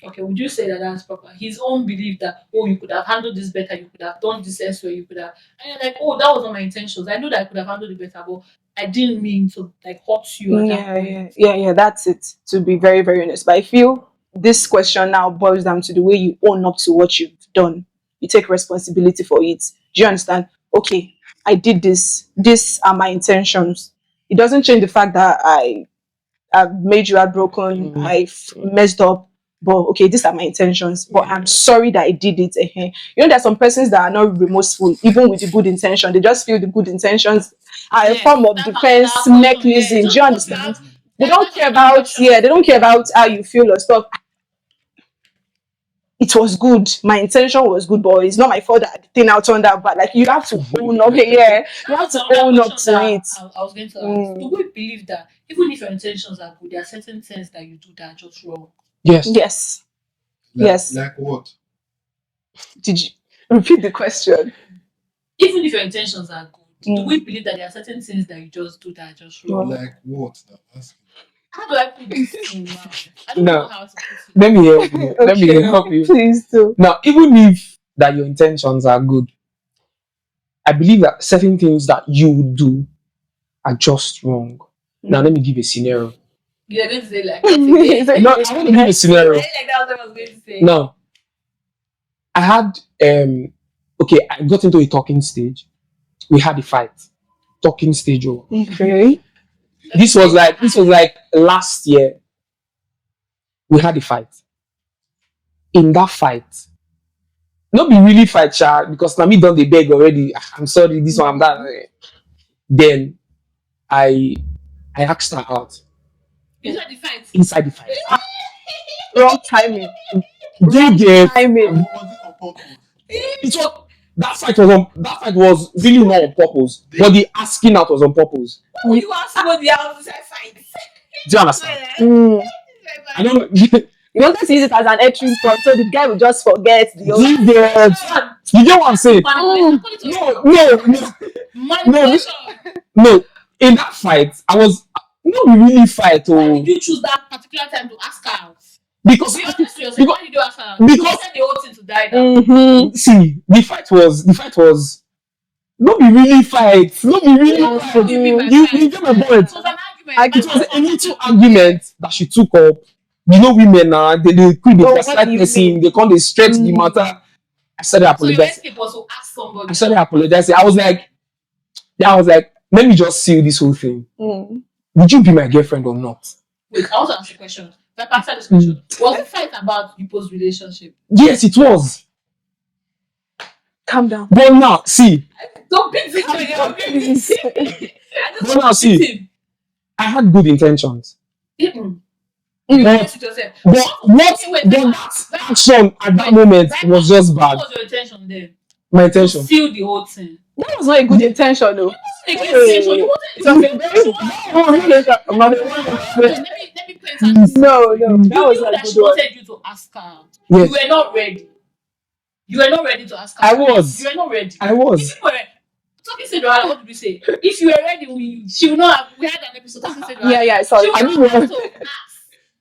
Okay, would you say that that's proper? His own belief that, oh, you could have handled this better, you could have done this elsewhere, you could have, and you're like, oh, that was not my intentions. I know that I could have handled it better, but I didn't mean to like hurt you. Yeah, that's it. To be very, very honest, but I feel this question now boils down to the way you own up to what you've done. You take responsibility for it. Do you understand? Okay, I did this. These are my intentions. It doesn't change the fact that I've made you heartbroken. I've messed up. But okay, these are my intentions. But I'm sorry that I did it. You know, there's some persons that are not remorseful, even with the good intention. They just feel the good intentions are a form of defense mechanism. Do you understand? They don't care about they don't care about how you feel or stuff. It was good. My intention was good, but it's not my fault that the thing out on that. But like you have to own up. Yeah, you have to own up to it. I was going to ask. Do we believe that even if your intentions are good, there are certain things that you do that are just wrong? Yes. Like what? Did you repeat the question? Even if your intentions are good, do we believe that there are certain things that you just do that are just wrong? Like what? How do I put this in now? I don't know how to put it. Let me help you. Let me help you. Please do. Now, even if that your intentions are good, I believe that certain things that you do are just wrong. Now, let me give a scenario. You're going to say like no, I want to give a scenario. Like that was what I was going to say. No. I had I got into a talking stage. We had a fight. Talking stage. Okay. This was like last year. We had a fight. In that fight, not be really fight, child, because now me done the beg already. I'm sorry, this one, I'm that. Then I asked her out. Inside the fight. Inside the fight. Wrong timing. Timing. It was that fight was really not on purpose, but the asking out was on purpose. Who you ask somebody else to fight? Do you understand? I don't. You wanted to use it as an entry point, so the guy will just forget the old. You get what I'm saying? No. In that fight, I was not really fight. Why did you choose that particular time to ask her out? Because why did you ask her out? Because the whole thing to die down. See, the fight was not be really fight. Not be really fight. You get my point. It was a little argument that she took up. You know, women now, they quit the personal person, they can't stretch the matter. I started apologizing. I started apologizing. I was like, let me just seal this whole thing. Would you be my girlfriend or not? Wait, I want to ask a question. Like, answer this question. Was the fight about people's relationship? Yes, it was. Calm down. But now, see. Don't beat it. But now, see. I had good intentions. You But face it yourself. but what? Okay, wait, But that action at that moment was just What bad. was your intention then? My To intention. seal the whole thing. That was not a good intention, though. A good intention. You wanted It was a you very let me paint out this no, scenario. no, that You was knew a that good she one. wanted you to ask her out. Yes. You were not ready. You were not ready to ask her. I was. You were not ready. I was. If you were talking Cinderella, what did we say? If you were ready, she would not have. We had an episode talking Cinderella. Yeah, sorry. She would I not mean, have to ask,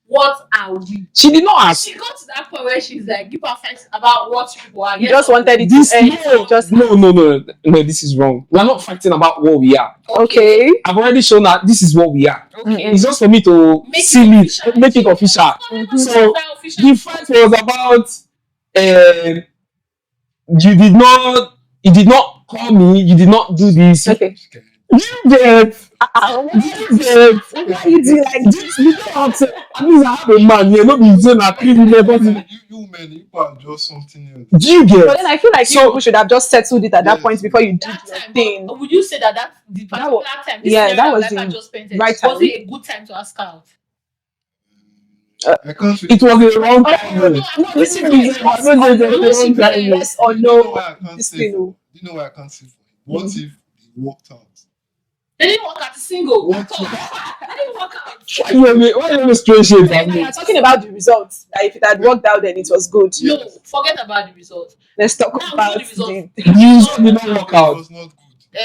"What are we?" She did not ask. She got to that point where she's like, "Give her facts about what you people are." You Yes just or no? wanted it This to end. no, Just no, this is wrong. We're not fighting about what we are. okay. I've already shown that this is what we are. Okay. It's just for me to Make seal it it, official. make it official. So the fight was about you did not call me, you did not do this. Okay. You did. You did. Why you do like this? You don't have to. At least I have a man here, not be saying that clean never. You men, you are just something else. Do you get? But then I feel like you people should have just settled it at that Yes. point before you did that your time, thing. but would you say that the particular was- time, this yeah, scenario that was life I the just painted, right was time. it a good time to ask out? I can't say It was the wrong Oh, time. no, This is yes or Do you know no. why I can't This say thing, for? oh. Do you know why I can't say for it? What if it worked out? They didn't work out a single. What? They didn't work out. Why you always strange shit at We me? are talking about the results. That if it had worked out, then it was good. No, forget about the result. Let's talk Now we know about the result. the. You did not work It out. was not good.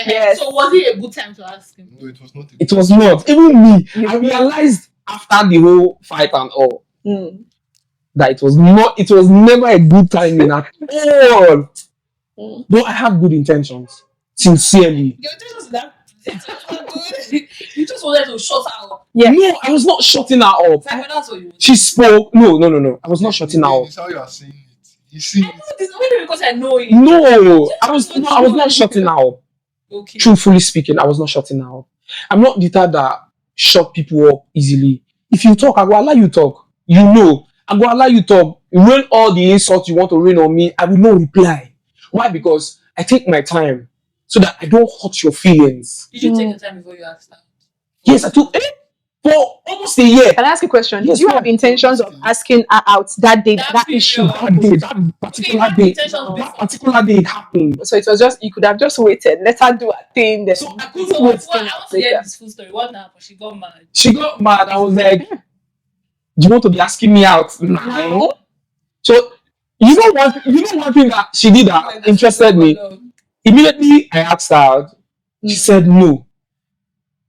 Yes. So was it a good time to ask him? No, it was not. It was not. Even me, You- I realized after the whole fight and all Mm. that it was not. It was never a good timing at all. Mm. But I have good intentions, sincerely. Your intentions that good. You just wanted to shut her up. Yeah. No, I was not shutting her up. Like, that's what you wanted. She spoke. No. I was not shutting her up. It's how you are saying it. You see I know this maybe because I know it. No, I was not shutting her up. Okay. Truthfully speaking, I was not shutting her up. I'm not the type that shut people up easily. If you talk, I will allow you talk. You know, I will allow you talk. Rain all the insults you want to rain on me, I will not reply. Why? Because I take my time so that I don't hurt your feelings. Did you take your time before you asked her? Yes, I took for almost a year. Can I ask a question? Yes, Did you ma'am. have intentions of asking her out that day, that period. issue? That particular Okay, day, intentions before. that particular day it happened. So it was just you could have just waited, let her do her thing. Then So I So couldn't what, wait. I want to hear this full story. What happened? She got mad. She got mad. I was like, "Do you want to be asking me out now?" So you know one thing that she did that interested me. Immediately I asked her out. She said no.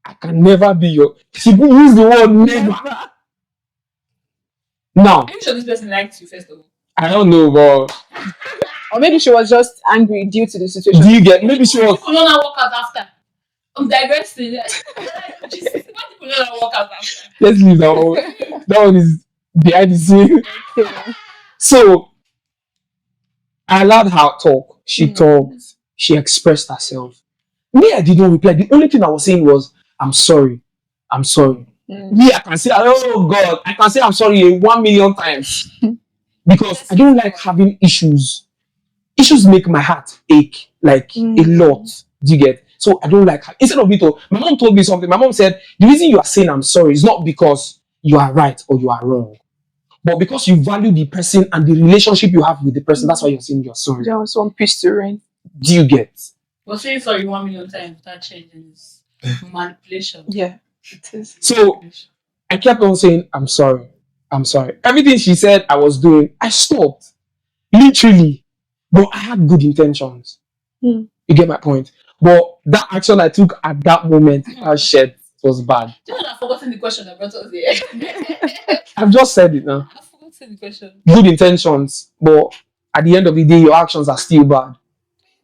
I can never be your. She used the word never. Now Are you sure this person likes you first of all? I don't know, but or maybe she was just angry due to the situation. do you get? Maybe she was. People don't know work out after. I'm digressing. Why people don't know work out after? Let's leave that one. That one is behind the scene. So I allowed her talk. She talked. She expressed herself. Me, I did not reply. The only thing I was saying was, "I'm sorry. I'm sorry." Me, I can say, "Oh God," I can say, "I'm sorry" 1,000,000 times because I don't like having issues. Issues make my heart ache like a lot. Do you get? So I don't like. Instead of me to, my mom told me something. My mom said the reason you are saying "I'm sorry" is not because you are right or you are wrong, but because you value the person and the relationship you have with the person. That's why you're saying you're sorry. There was one piece to rain. Do you get? But saying sorry 1,000,000 times without changing is manipulation. Yeah, it is. So I kept on saying, "I'm sorry. I'm sorry." Everything she said I was doing, I stopped. Literally. But I had good intentions. You get my point? But that action I took at that moment, shit, was bad. Do you know I've forgotten the question that brought us here? I've just said it now. I've forgotten the question. Good intentions, but at the end of the day, your actions are still bad.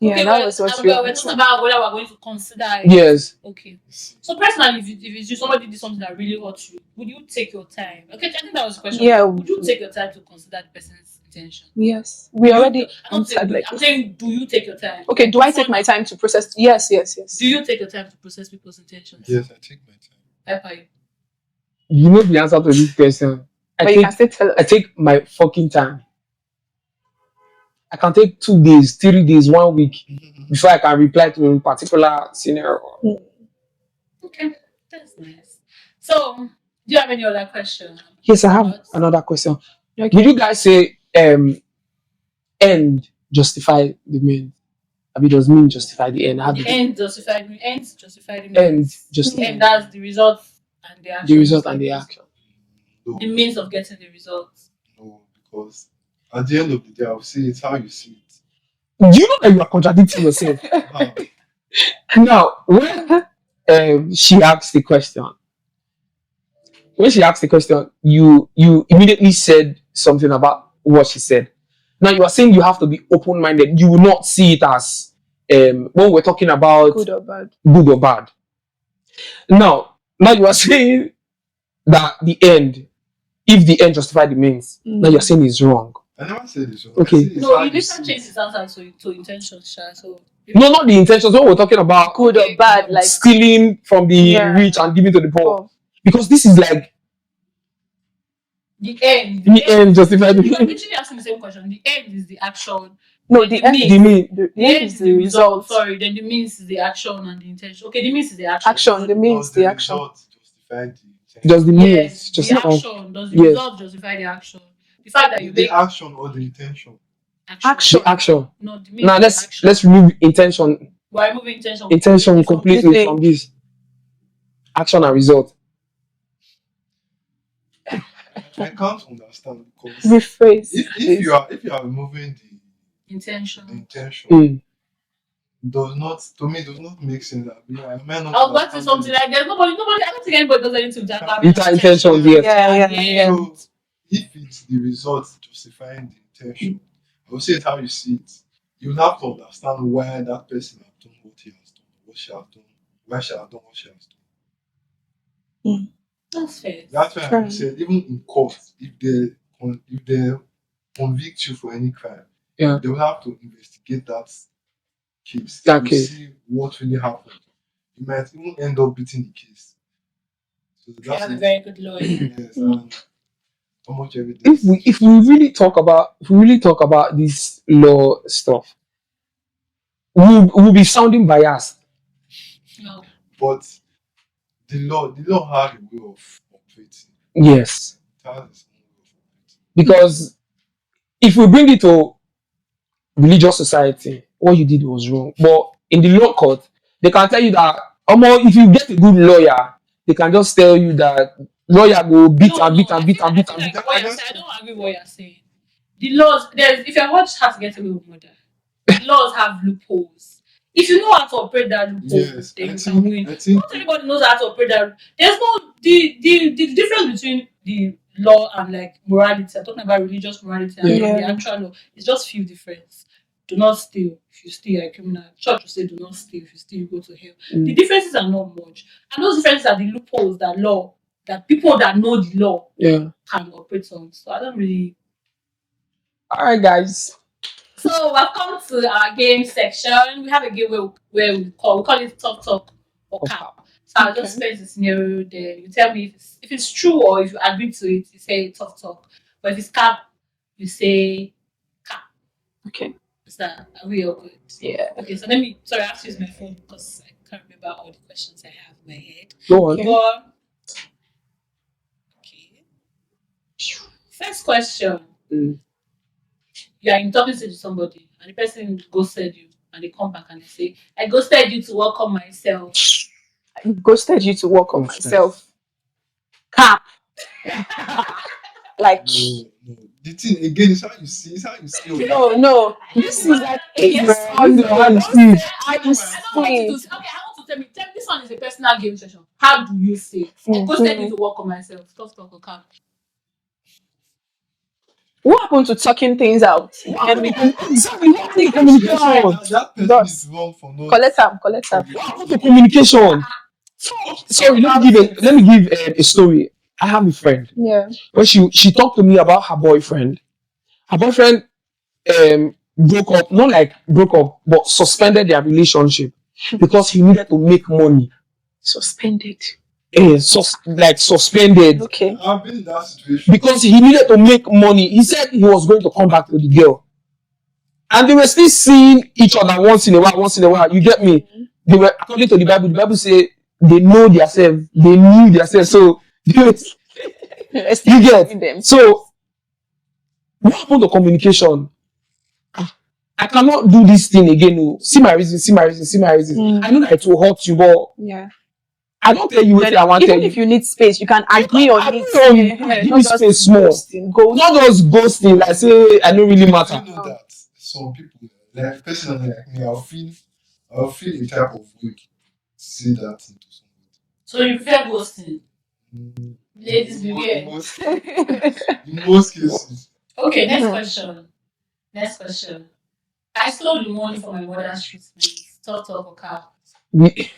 Yeah, Okay, that was what we're talking about whether we're going to consider it. Yes. Okay. So personally, if it's you, somebody did something that really hurt you, would you take your time? Okay, I think that was the question. Yeah. Would you take your time to consider the person's intention? Yes, we already I'm answered like. saying, do you take your time? Okay, do I take my time to process? Yes. Do you take your time to process people's intentions? Yes, I take my time. Pepper. You know the answer to this question. But you can still tell I us. take my fucking time. I can take 2 days, 3 days, 1 week before I can reply to a particular scenario. Okay, that's nice. So Do you have any other question? Yes, I have another question. Okay. Would you guys say end justify the means? I mean, does mean justify the end? How do The you end justified me. Ends justified me. end justify And that's the result and the action. the result and the action? No, The means of getting the results. no, because at the end of the day, I'll say it's how you see it. Do you know that you are contradicting yourself? Ah, Now, when she asked the question, you immediately said something about what she said. Now you are saying you have to be open-minded. You will not see it as when we're talking about Good or bad? good or bad. Now you are saying that the end, if the end justify the means, now you're saying it's wrong. I never said this. Okay. I say it's No, how you you didn't see change it. his answer to intention, Sha. So No, not the intentions. When we're talking about Good or bad? Like stealing from the Yeah. rich and giving to the poor, oh, because this is like the end. the end justify the You're means. literally asking the same question. The end is the action. no, Then the the end. means. The mean. The The end end is the result. Sorry, then the means is the action and the intention. Okay, the means is the action. Action. The means Does the action. result justify the intention? Does the means Yes, the justify? action. Does the Yes. result justify the action? The fact that you The make action or the intention? Action. The action. No, the means Now is the action. let's remove intention Why moving intention? completely completely. from this action and result. I can't understand because Rephrase. if you are removing the Intention. intention, does not make sense. Am I not I was about to say understanding something it? like there's nobody. I don't think anybody does anything with that. Without intention, yes. Yeah. So if it's the result justifying the intention, I would say it's how you see it. You have to understand why that person has done what he has done, what she has done, why she has done what she has done. That's fair. That's why I Right. said even in court, if they convict you for any crime, Yeah. they will have to investigate that case That to case. see what really happened. You might even end up beating the case. So You have a it. very good lawyer. Yes, and how much evidence? If we really talk about this law stuff, we'll be sounding biased. No. But the law has a way of operating. Yes. It has its own way of operating. Because if we bring it to religious society, what you did was wrong. But in the law court, they can tell you that if you get a good lawyer, they can just tell you that lawyer will beat and beat and beat and beat and beat. Like what you're saying, I don't agree with what you're saying. The laws, if you watch How to Get Away with Murder, the laws have loopholes. If you know how to operate that loophole, Yes, then I you can win. think Not everybody knows how to operate that. There's no the difference between the law and like morality. I'm talking about religious morality and Yeah. the actual law. It's just few difference. Do not steal. If you steal, you're a criminal. Church will say do not steal. If you steal, you go to hell. The differences are not much, and those differences are the loopholes that people that know the law can operate on. So I don't really. All right, guys. So we've come to our game section. We have a game where we call it talk or cap. So I'll just place the scenario there. You tell me if it's true or if you agree to it, you say talk. But if it's cap, you say cap. Okay. Is that are we all good? Yeah. Okay, so I have to use my phone because I can't remember all the questions I have in my head. Go on. Okay. First question. You are in talking to somebody and the person ghosted you and they come back and they say, I ghosted you to work on myself. I ghosted you to work on myself. Cap. Like no. The thing again is how you see. It's how you see. no. This is like On the hand speed. I don't want you to say, okay, I want to tell me this one is a personal game session. How do you say? I ghosted you to work on myself. Talk or cap. What happened to talking things out? Exactly. What happened to communication? That person is wrong for no. Collect them. What happened to communication? Sorry, let me give a story. I have a friend. Yeah. When she talked to me about her boyfriend. Her boyfriend broke up, but suspended their relationship because he needed to make money. Suspended. Suspended. Okay. I've been in that situation. Because he needed to make money. He said he was going to come back to the girl. And they were still seeing each other once in a while. You get me? They were, according to the Bible say they know themselves. They knew themselves. So You get? So what happened to communication? I cannot do this thing again. No. See my reason, see my reason, see my reason. I know that it will hurt you, but Yeah. I don't tell you what I want to tell Even you. if you need space, you can agree on it. Give me space small. Not just ghosting, like say I don't really Do matter. you know that some people, like personally like me, I'll feel a type of way to say that thing to somebody. So you prefer ghosting? Ladies, In beware. most cases. Okay, next question. Next question. I stole the money from my mother's treatment. Talk or cap. We-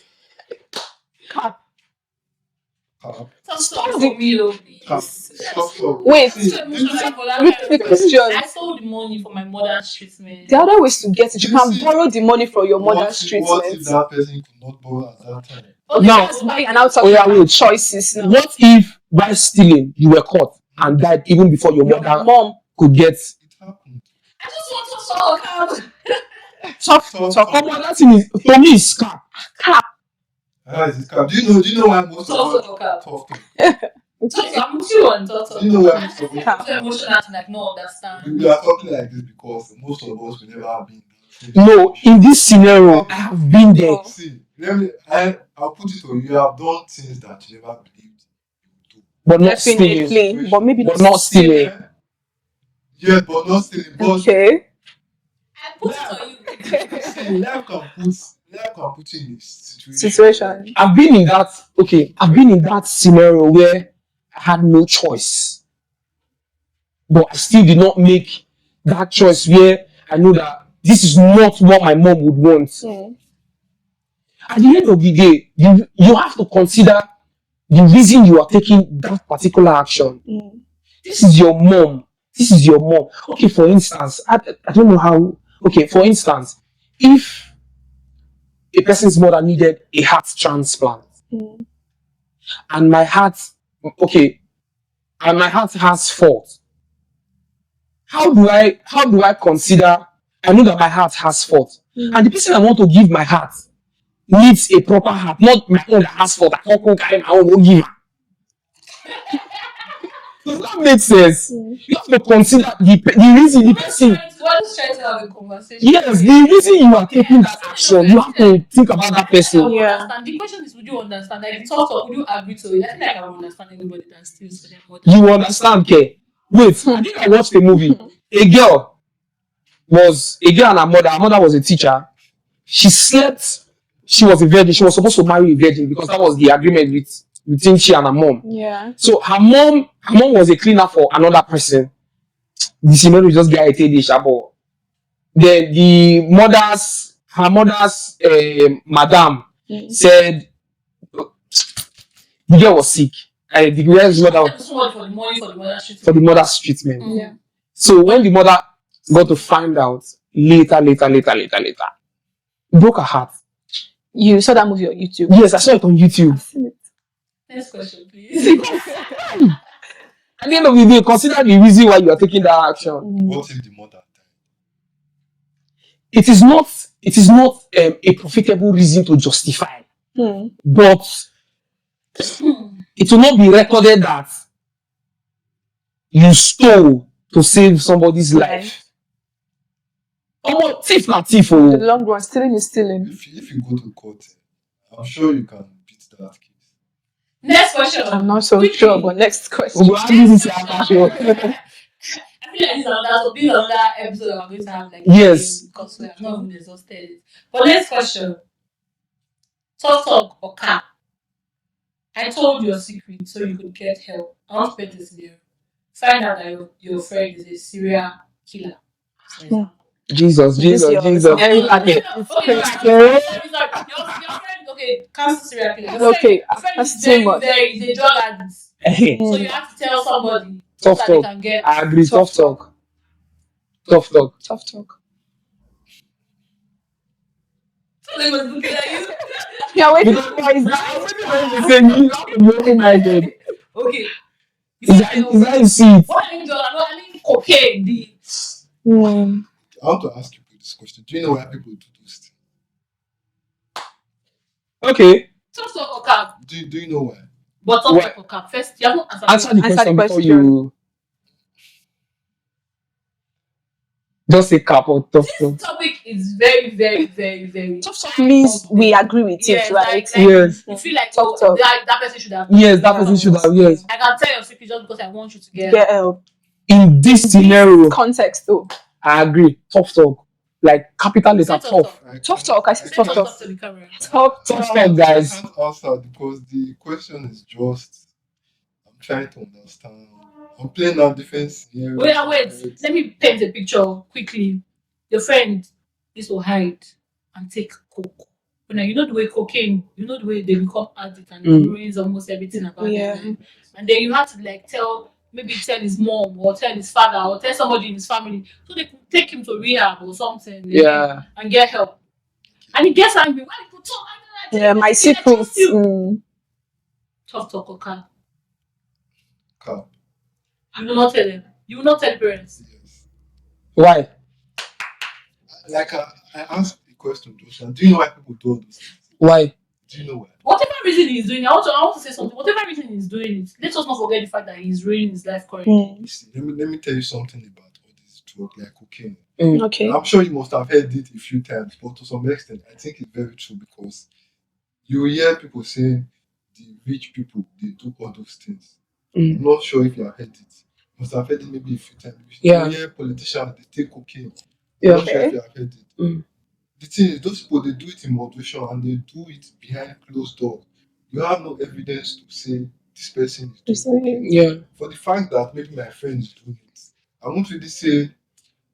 Stop for me, oh, please. Stop. Wait, See, repeat the question. I stole the money for my mother's treatment. The other ways to get it, you You can see, borrow the money for your what mother's if treatment. that person could not borrow at that time? Okay, Now- that's Why fine. and out of yeah, wait. choices now. What if by stealing you were caught and died even before your mother Mom, could get? It happened. I just want to talk. Talk. Come on, that thing is for me is scam. How is it cap? Do you know why most of us Talk cap. talk? I'm with you on talk. Do you know why most of us Too emotional to like no understand. we are talking like this because most of us will never have been. No, in this scenario, I have been there. See, I'll put it on you. You have done things that you never believed you would do. But not stealing. definitely, but maybe But not stealing. Yes, but not stealing. But Okay. I put it on you. see, life can put you in a Situation. I've been in that scenario where I had no choice. But I still did not make that choice where I know that this is not what my mom would want. At the end of the day, you have to consider the reason you are taking that particular action. This is your mom. Okay, for instance, I don't know how. Okay, for instance, if a person's mother needed a heart transplant, and my heart has fault, how do I consider? I know that my heart has fault, and the person I want to give my heart needs a proper heart, not my own that has fault. I can't carry my own, won't give her. Does that make sense? You have to consider the reason the person. What is trying to have a conversation? Yes, the reason you are taking that action, you have to think about that person. Yeah. The question is, would you understand? Like, would you agree to it? I think I will understand anybody that steals for their mother. You understand, Ke? Wait, I think I watched a movie. A girl and her mother. Her mother was a teacher. She slept. She was a virgin. She was supposed to marry a virgin because that was the agreement between she and her mom. Yeah. So her mom was a cleaner for another person. The scenario just get a dish about. Then her mother's madam said the girl was sick. The girl's mother for the mother's treatment. Yeah. So when the mother got to find out later, broke her heart. You saw that movie on YouTube? Yes, I saw it on YouTube. Next question, please. At the end of the day, consider the reason why you are taking that action. What if the mother died? It is not a profitable reason to justify, but it will not be recorded that you stole to save somebody's life. Oh, thief not thief. In the long run, stealing is stealing. If you go to court, I'm sure you can beat that case. Next question. I'm not so sure, but next question. I feel like this is another episode that we're going to have. Like, yes. Because we have not even exhausted it. But next question. Talk or cap? I told you a secret so you could get help. I want to put this here. Find out that your friend is a serial killer. Jesus. Okay. Your friend, cancer serial killer. Okay, That's too much. He's a drug addict. So you have to tell somebody Tough so talk. that they can get. I agree. Tough talk. Tough talk. Somebody was looking at you. Yeah, wait. Okay. Is that you see it? What are you doing? I mean cocaine. I want to ask you this question. Do you know why people do those things? Okay. Talk or cap? Do you know why? But Well, talk or cap. First, you have not answered answer the Answer the question before question. you just say cap or tough This talk. topic is very, very, very, very. Tough talk means we agree with Yes, it, right? like Yes. you feel like Talk talk. that person should have. Yes, that Yeah. person should have. Yes. I can tell your secret just because I want you to get. Get help. In this scenario, Context though. I agree. Tough talk. Like capital letter Say tough. Tough talk. I say Say tough tough talk. talk to the camera. Tough Tough talk. talk, guys. I can't answer because the question is just. I'm trying to understand. I'm playing out different scenarios. Wait. Let me paint a picture quickly. Your friend used to hide and take coke. Now you know the way cocaine, you know the way they become addict and it ruins almost everything about Yeah. them. And then you have to like tell his mom or tell his father or tell somebody in his family so they can take him to rehab or something. Yeah. And get help. And he gets angry. Why you talk? Yeah, my secrets. Tough talk or cap. Cap. You will not tell them. You will not tell parents. Yes. Why? Like I asked the question just now. Do you know why people do all those things? Why? Do you know why? Whatever reason he's doing, I want to say something. Whatever reason he's doing it, let's just not forget the fact that he's ruining his life currently. You see, let me tell you something about all this drug like cocaine. Okay. And I'm sure you must have heard it a few times, but to some extent, I think it's very true because you hear people saying the rich people they do all those things. I'm not sure if you have heard it. You must have heard it maybe a few times. Yeah. You hear politicians they take cocaine. Yeah. I'm not sure if you have heard it. The thing is, those people they do it in moderation and they do it behind closed doors. You have no evidence to say this person is doing cocaine. Yeah. For the fact that maybe my friend is doing it, I won't really say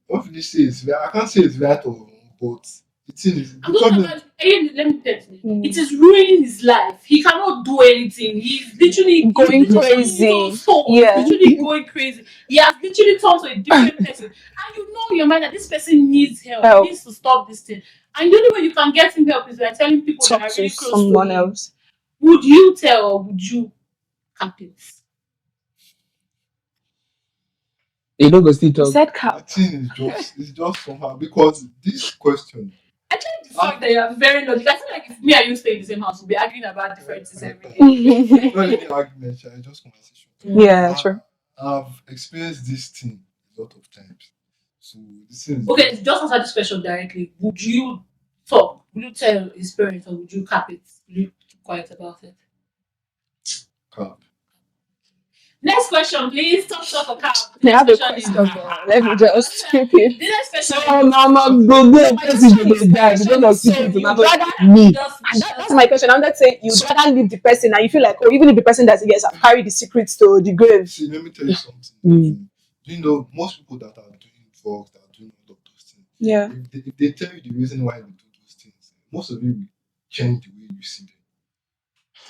it's right. I can't say it's right or wrong, but the thing is, I'm talking about, let me tell you, it is ruining his life. He cannot do anything. He's literally Going crazy. Yeah. He's literally going crazy. He has literally turned to a different person. And you know in your mind that this person needs help. He needs to stop this thing. And the only way you can get him help is by telling people Talk that are to really close someone to him. else. Would you tell or would you cap it? You don't go still You talk. said the cap. thing is just somehow because this question. I like the fact that you are very logical. I feel like if me and you stay in the same house, we'll be arguing about differences every day. Not any argument, just conversation. Yeah, true. I've experienced this thing a lot of times. So this is Okay, just answer this question directly. Would you talk? Would you tell his parents or would you cap it? Would you keep quiet about it? cap. Next question, please. Talk or cap. They have a Next question. is- Let me just skip it. The next question. No, person should be dead. You don't know secret. Me. That's my question. I'm not saying you'd rather leave the person and you feel like, oh, even if the person doesn't, yes, I've carried the secrets to the grave. See, let me tell you something. Do you know most people that are doing drugs, that are doing all of those things? Yeah. If they tell you the reason why they do those things, most of you will change the way you see them.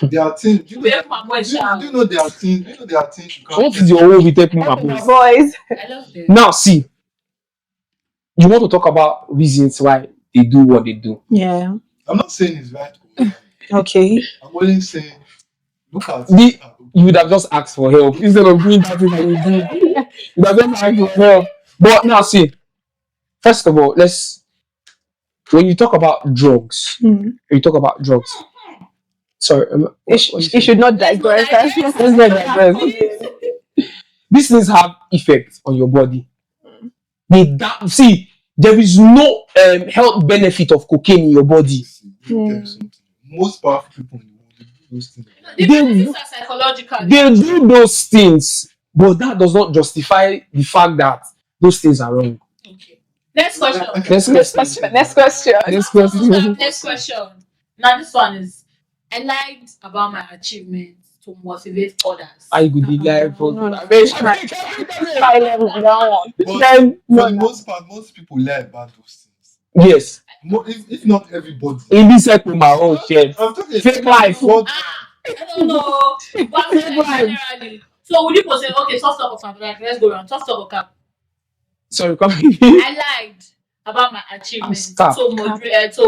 There are things. Do you know there are things? You can't. What is your way with taking my My voice? boys. I love this. Now, see, you want to talk about reasons why they do what they do. Yeah. I'm not saying it's right or wrong. Okay. I'm only saying, look at You would have just asked for help instead of doing that thing that you did. You would have just asked for help. But now, see, first of all, when you talk about drugs, sorry, It should not digress. let's not digress. These things have effects on your body. See, there is no health benefit of cocaine in your body. Most powerful people in the world they do those things. The benefits are psychological. They do those things, but that does not justify the fact that those things are wrong. Okay. Next question. Next question. Next question. Now this one is, I lied about my achievements to motivate others. I could be live for For the most part, most people lie about those things. Yes. If not everybody. In this cycle, my own shit. I'm talking Fake life. I don't know. But generally. So would you say, okay, tough talk or cap? Like, let's go around. Tough talk or cap? Sorry, come I lied about my achievements to motivate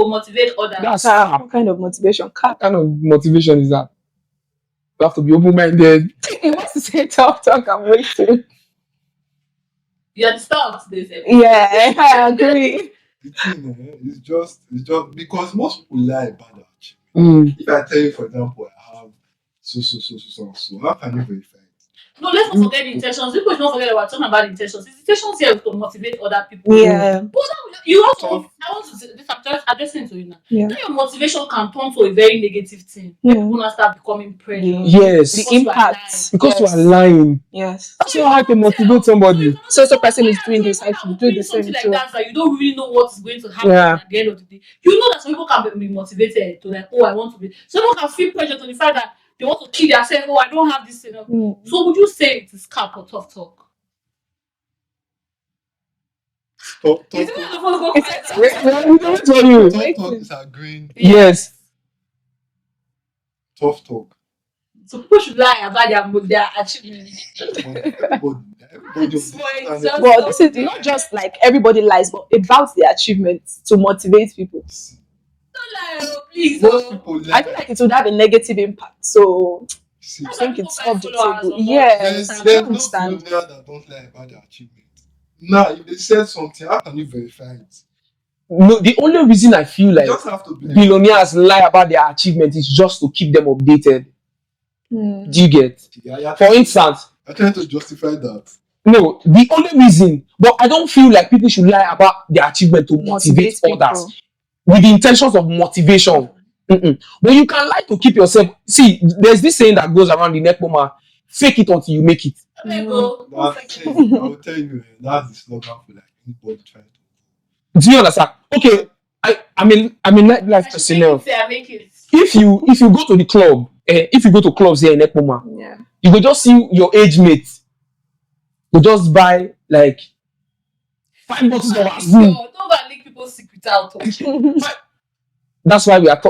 others. That's What kind of motivation? Cap. what kind of motivation is that? You have to be open-minded. He wants to say talk. I'm waiting. You're the star of today's episode. Yeah, I agree. The thing is just because most people lie about their achievement. If I tell you, for example, I have So. How can you verify it? No, let's not forget the intentions. People should not forget about talking about the intentions. The intentions here is to motivate other people. Yeah. But you also, So- I want to say this. I'm just addressing to you now. Yeah. Now your motivation can turn to a very negative thing. Yeah. People now start becoming pressure. Yes. The Because you are lying. impact. Because yes. you are lying. Yes. That's not how to motivate somebody. So person is doing this, I should do the same something like too. that you don't really know what is going to happen Yeah. at the end of the day. You know that some people can be motivated to like, oh, I want to be. Someone can feel pressure to the fact that they want to kill themselves. Oh, I don't have this. So would you say it is cap or tough talk? Talk Is it talk- the follow We don't tell you. talk talk is agreeing. Yes. Tough talk. So people should lie about their achievements. Everybody Small understands example. Well, this is not just like everybody lies, but about the achievements to motivate people. Don't lie, oh, please. Most Oh. people I feel like it would have a negative impact. So see. I think it's People off the buy followers table. on Yes, There's I no understand. billionaire that don't lie about their achievement. Now, if they said something, how can you verify it? No, the only reason I feel You like just have to believe. billionaires lie about their achievement is just to keep them updated. Hmm. Do you get? Yeah, For instance, I'm trying to justify that. no, the only reason, but I don't feel like people should lie about their achievement to motivate Motivate others people. with the intentions of motivation. But you can lie to keep yourself. See, there's this saying that goes around the neck, mama, fake it until you make it. There you go. That's it. I will tell you, that's the slogan for like anybody trying to. Do you understand? Okay, I mean nightlife I should personnel. make it. If you go to the club, if you go to clubs here in Ekpoma, Yeah. you go just see your age mate. You just buy like 5 bottles of Azul. Don't go and leak people's secret out. That's why we are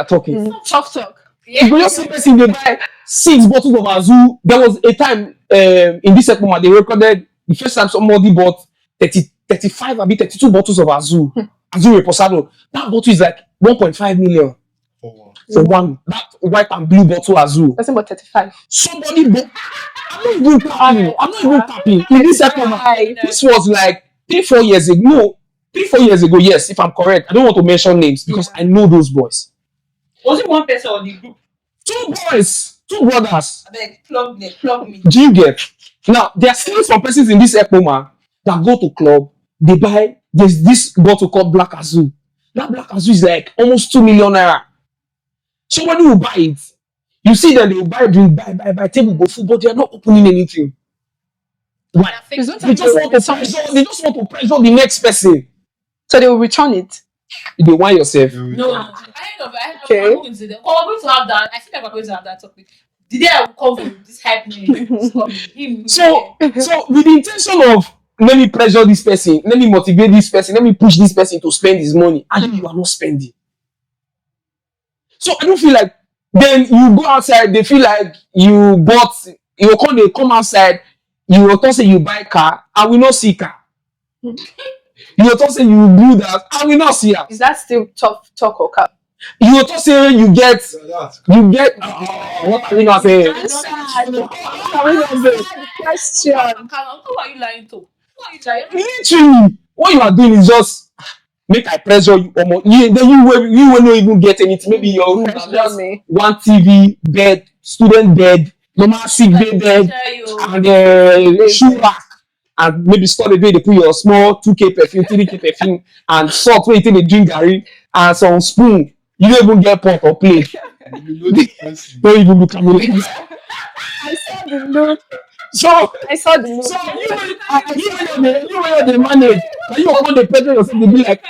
talking. Tough talk. You go just see person they buy 6 bottles of Azul. There was a time in this Ekpoma they recorded the first time somebody bought 35 or 32 bottles of Azul. Azul Reposado. That bottle is like 1.5 million. For one, that white and blue bottle Azul. Person about 35. Somebody bought. I'm not even capping. In this Ekpoma, this was like 3-4 years ago. No, 3-4 years ago. Yes, if I'm correct. I don't want to mention names because I know those boys. Was it one person on the group? 2 boys, 2 brothers. I beg, plug me. Do you get? Now, there are still some persons in this Ekpoma that go to club, they buy, there's this bottle called Black Azul. That Black Azul is like almost 2 million naira. Somebody will buy it. You see that they will buy drink, buy table, go food, but they are not opening anything. Why? They just want to pressure the next person. So they will return it. You dey whine yourself. No. I heard of Okay. I'm going to them. We're going to have that. I think we're going to have that topic. The day I will come from this hype man, him. So with the intention of let me pressure this person, let me motivate this person, let me push this person to spend his money, and you are not spending. So I don't feel like then you go outside, they feel like you bought, you come outside, you will talk say you buy car, I will not see car. You will talk say you do that, I will not see her. Is that still tough talk or cap? You will talk say you get what are we not saying? What are we not saying? Question. Who are you lying to? Who are you lying to? Literally, what you are doing is just make I pressure you. Then you will not even get anything. Maybe your room is just one TV, bed, student bed, normal sick bay bed, and shoe rack. And maybe store the day they put your small 2K perfume, 3K perfume, and salt where you take the drink garri, and some spoon. You don't even get pot or plate. Don't even look at me like that. I saw the look. So I saw the look. So you when they manage, and you want the pressure yourself to be like,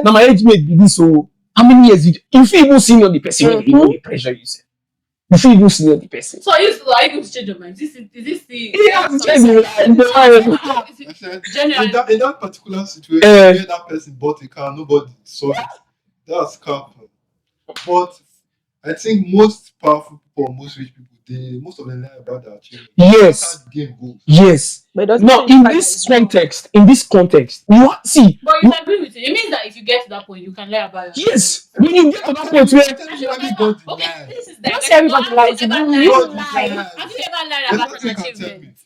now my age mate be this. So how many years you feel even senior the person when you know the pressure yourself? You feel even senior the person. So are you going to change your mind? Is this the? He has to change the mind. In that particular situation, where that person bought a car, nobody saw it. That's cap. But I think most powerful people, most rich people, most of them lie about their achievement. Yes. That's how the game goes. Yes. No, in this context, you see. But you agree with it. It means that if you get to that point, you can lie about it. Yes. When you get to that point where This is not everybody lies. Have you ever lied about an achievement?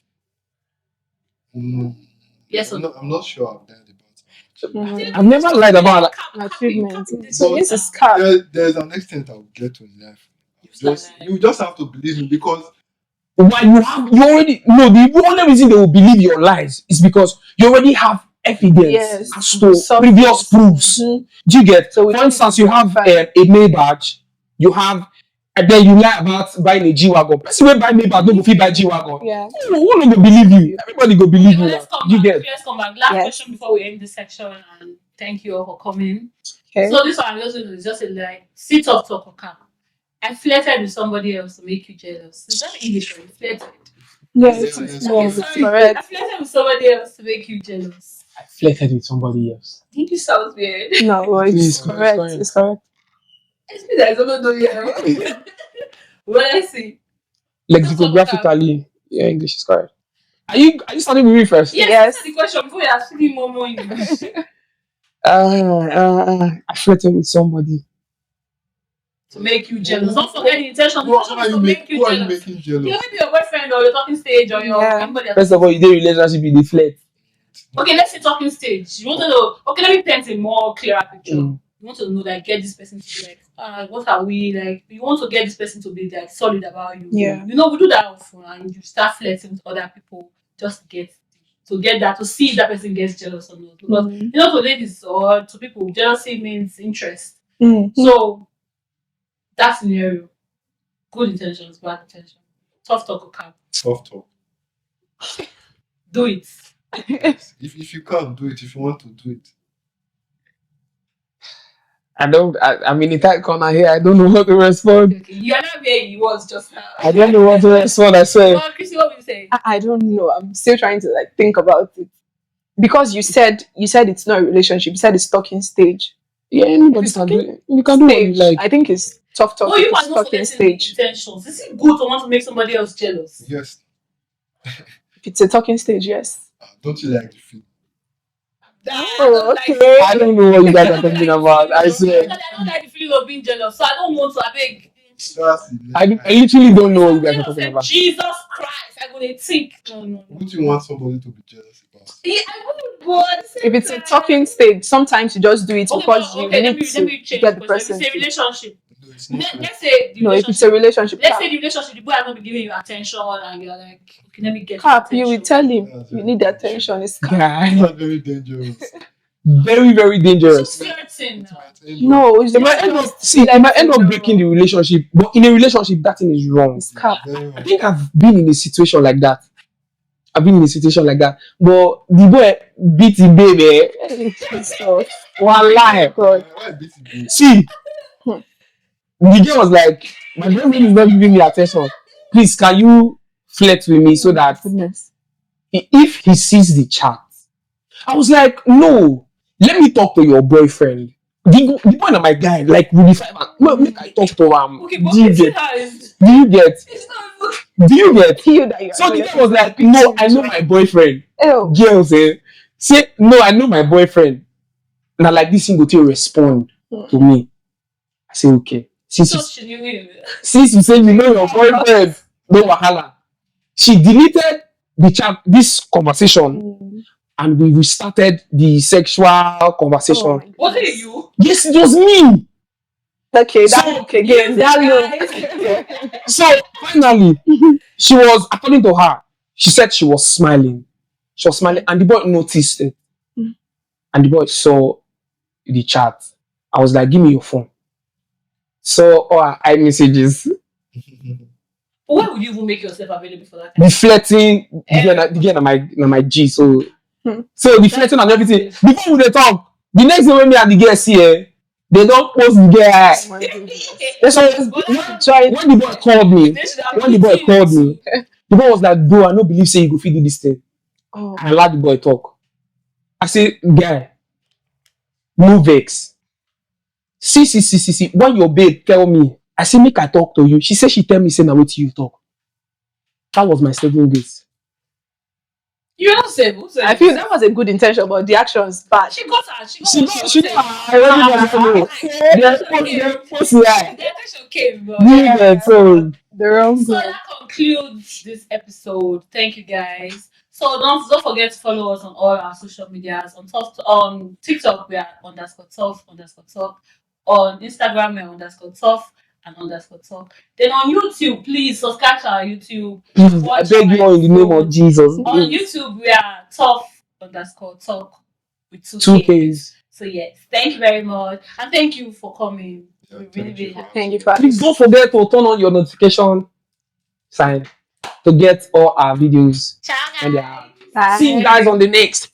Yes or no? I'm not sure I've done it. I've never lied about achievement. So this is cap. There's an extent I will get to in life. You just have to believe me because Why you already no the only reason they will believe your lies is because you already have evidence Yes. as to Substance. previous proofs. Mhm. Do you get? So we For don't instance, need you to have verify. a Maybach, you have, and then you lie about buying a G wagon. Person wey buy Maybach no go fit buy G wagon. Yeah. Who no go believe you? Everybody go believe you. Let's come Do you back. get? Let's come back. Last Yes. question before we end this section, and thank you all for coming. Okay. So this one I'm just going to do is just a like sit off talk or cap. I flirted with somebody else to make you jealous. Is that English or flirted? Yes, yes, it's yes, it's sorry. correct. I flirted with somebody else to make you jealous. I flirted with somebody else. I think it sounds weird. No, It's it's correct. correct. It's correct. It's me that is not doing it. What I see. Lexicographically, yeah, English is correct. Are you starting with me first? Yes, Yes. answer the question before you are speaking more English. I flirted with somebody. To make you jealous. Don't forget the intention. The intention is to make you who are you jealous. making You jealous? maybe your boyfriend or your talking stage or your Yeah. anybody else. First of all, you dey relationship, you dey flirt. Okay, let's say talking stage. You want to know. Okay, let me paint a more clearer picture. Mm. You want to know, like, get this person to be like, what are we like? You want to get this person to be like solid about you. Yeah. You know, we do that often, and you start flirting with other people just to get that to see if that person gets jealous or not. Because Mhm. you know, to ladies or to people, jealousy means interest. Mhm. So that scenario, good intentions, bad intention, tough talk or cap. Tough talk. Do it. Yes. If you can't do it, if you want to do it, I mean, in that corner here, I don't know how to respond. Okay, you are not where he was just now. I don't know what to respond. I swear. Well, Chrissy, what will you say? I don't know. I'm still trying to like think about it because you said it's not a relationship. You said it's talking stage. Yeah, anybody It's can okay. do it. You can do what you Stage. like. I think it's tough talk. Oh, you It's are not talking forgetting stage. the intentions. Is it good to want to make somebody else jealous? yes. If it's a talking stage, yes. Don't you like the feel? Oh, okay. I don't know what you guys are talking about. I swear. I don't like the feeling of being jealous, so I don't want to. I beg. That's I literally don't know what you guys are talking Say, about. Jesus Christ, I'm gonna think. No. What you want somebody to be jealous about? Yeah, I would, but If it's a talking stage, sometimes you just do it because you let need me to change get the the question. If person. it's a relationship, No, it's not. let's say the No, if it's a relationship, let's say the relationship, the boy has not been giving you attention, and you're like, okay, let me get cap, your you will attention. tell him That's you very need the dangerous. attention. It's cap. Guy, That's very dangerous. very, very So dangerous. flirting now. No, it's It might end up, see, it might end up breaking the relationship, but in a relationship, that thing is wrong. It's cap. I think I've been in a situation like that. But the boy beat the baby. One lie. God. Why beat it? See, Hmm. the girl was like, my boyfriend is not giving me attention. Please, can you flirt with me so that Goodness. if he sees the chat? I was like, no, let me talk to your boyfriend. The boy and my guy, like, will be fine. Make I talk to him. Okay, but Do you it's get? how is Do you get? it's not. Do you get? You that you So are the doing guy was like, it. no, I know my boyfriend. Oh, Girls, say, no, I know my boyfriend. Now, like, this thing go to respond to me. I say, okay. Since you say you know your boyfriend, no wahala. She deleted the chat, this conversation, and we restarted the sexual conversation. Oh my Was it goodness. you? Yes, it was me. Okay, that So, look again. That look. So finally, she was, according to her, she said she was smiling. She was smiling, and the boy noticed it. Mm. And the boy saw the chat. I was like, give me your phone. So, our iMessages, Why would you even make yourself available for that? the flirting, the girl na my G. So, Hmm. so the flirting and everything. Before we dey talk, the next day when me and the girl see they don't post the girl. Oh my goodness. So when the boy called me, the boy was like, bro, I no believe say you go fit do this thing. Oh. I let the boy talk. I say, guy, no vex. See. When your babe tell me, I say, make I talk to you. She said she tell me, say, now wait till you talk. That was my 7 days. You're not safe. I feel that was a good intention, but the actions bad. She got her. She got her. The attention came. so The wrong So girl. that concludes this episode. Thank you guys. So don't forget to follow us on all our social medias. On TikTok we are _tough_talk. On Instagram we are _tough. and underscore talk. Then on YouTube, please subscribe to our YouTube. Please, I Watch beg our you all in the name of episodes. Jesus. On YouTube, we are tough underscore talk with two Two Ks. Ks. So yes, thank you very much, and thank you for coming. Yeah, We really, thank really you for happy. Thank you for Please don't forget to turn on your notification sign to get all our videos Ciao, when they guys. are. See you Bye. guys on the next.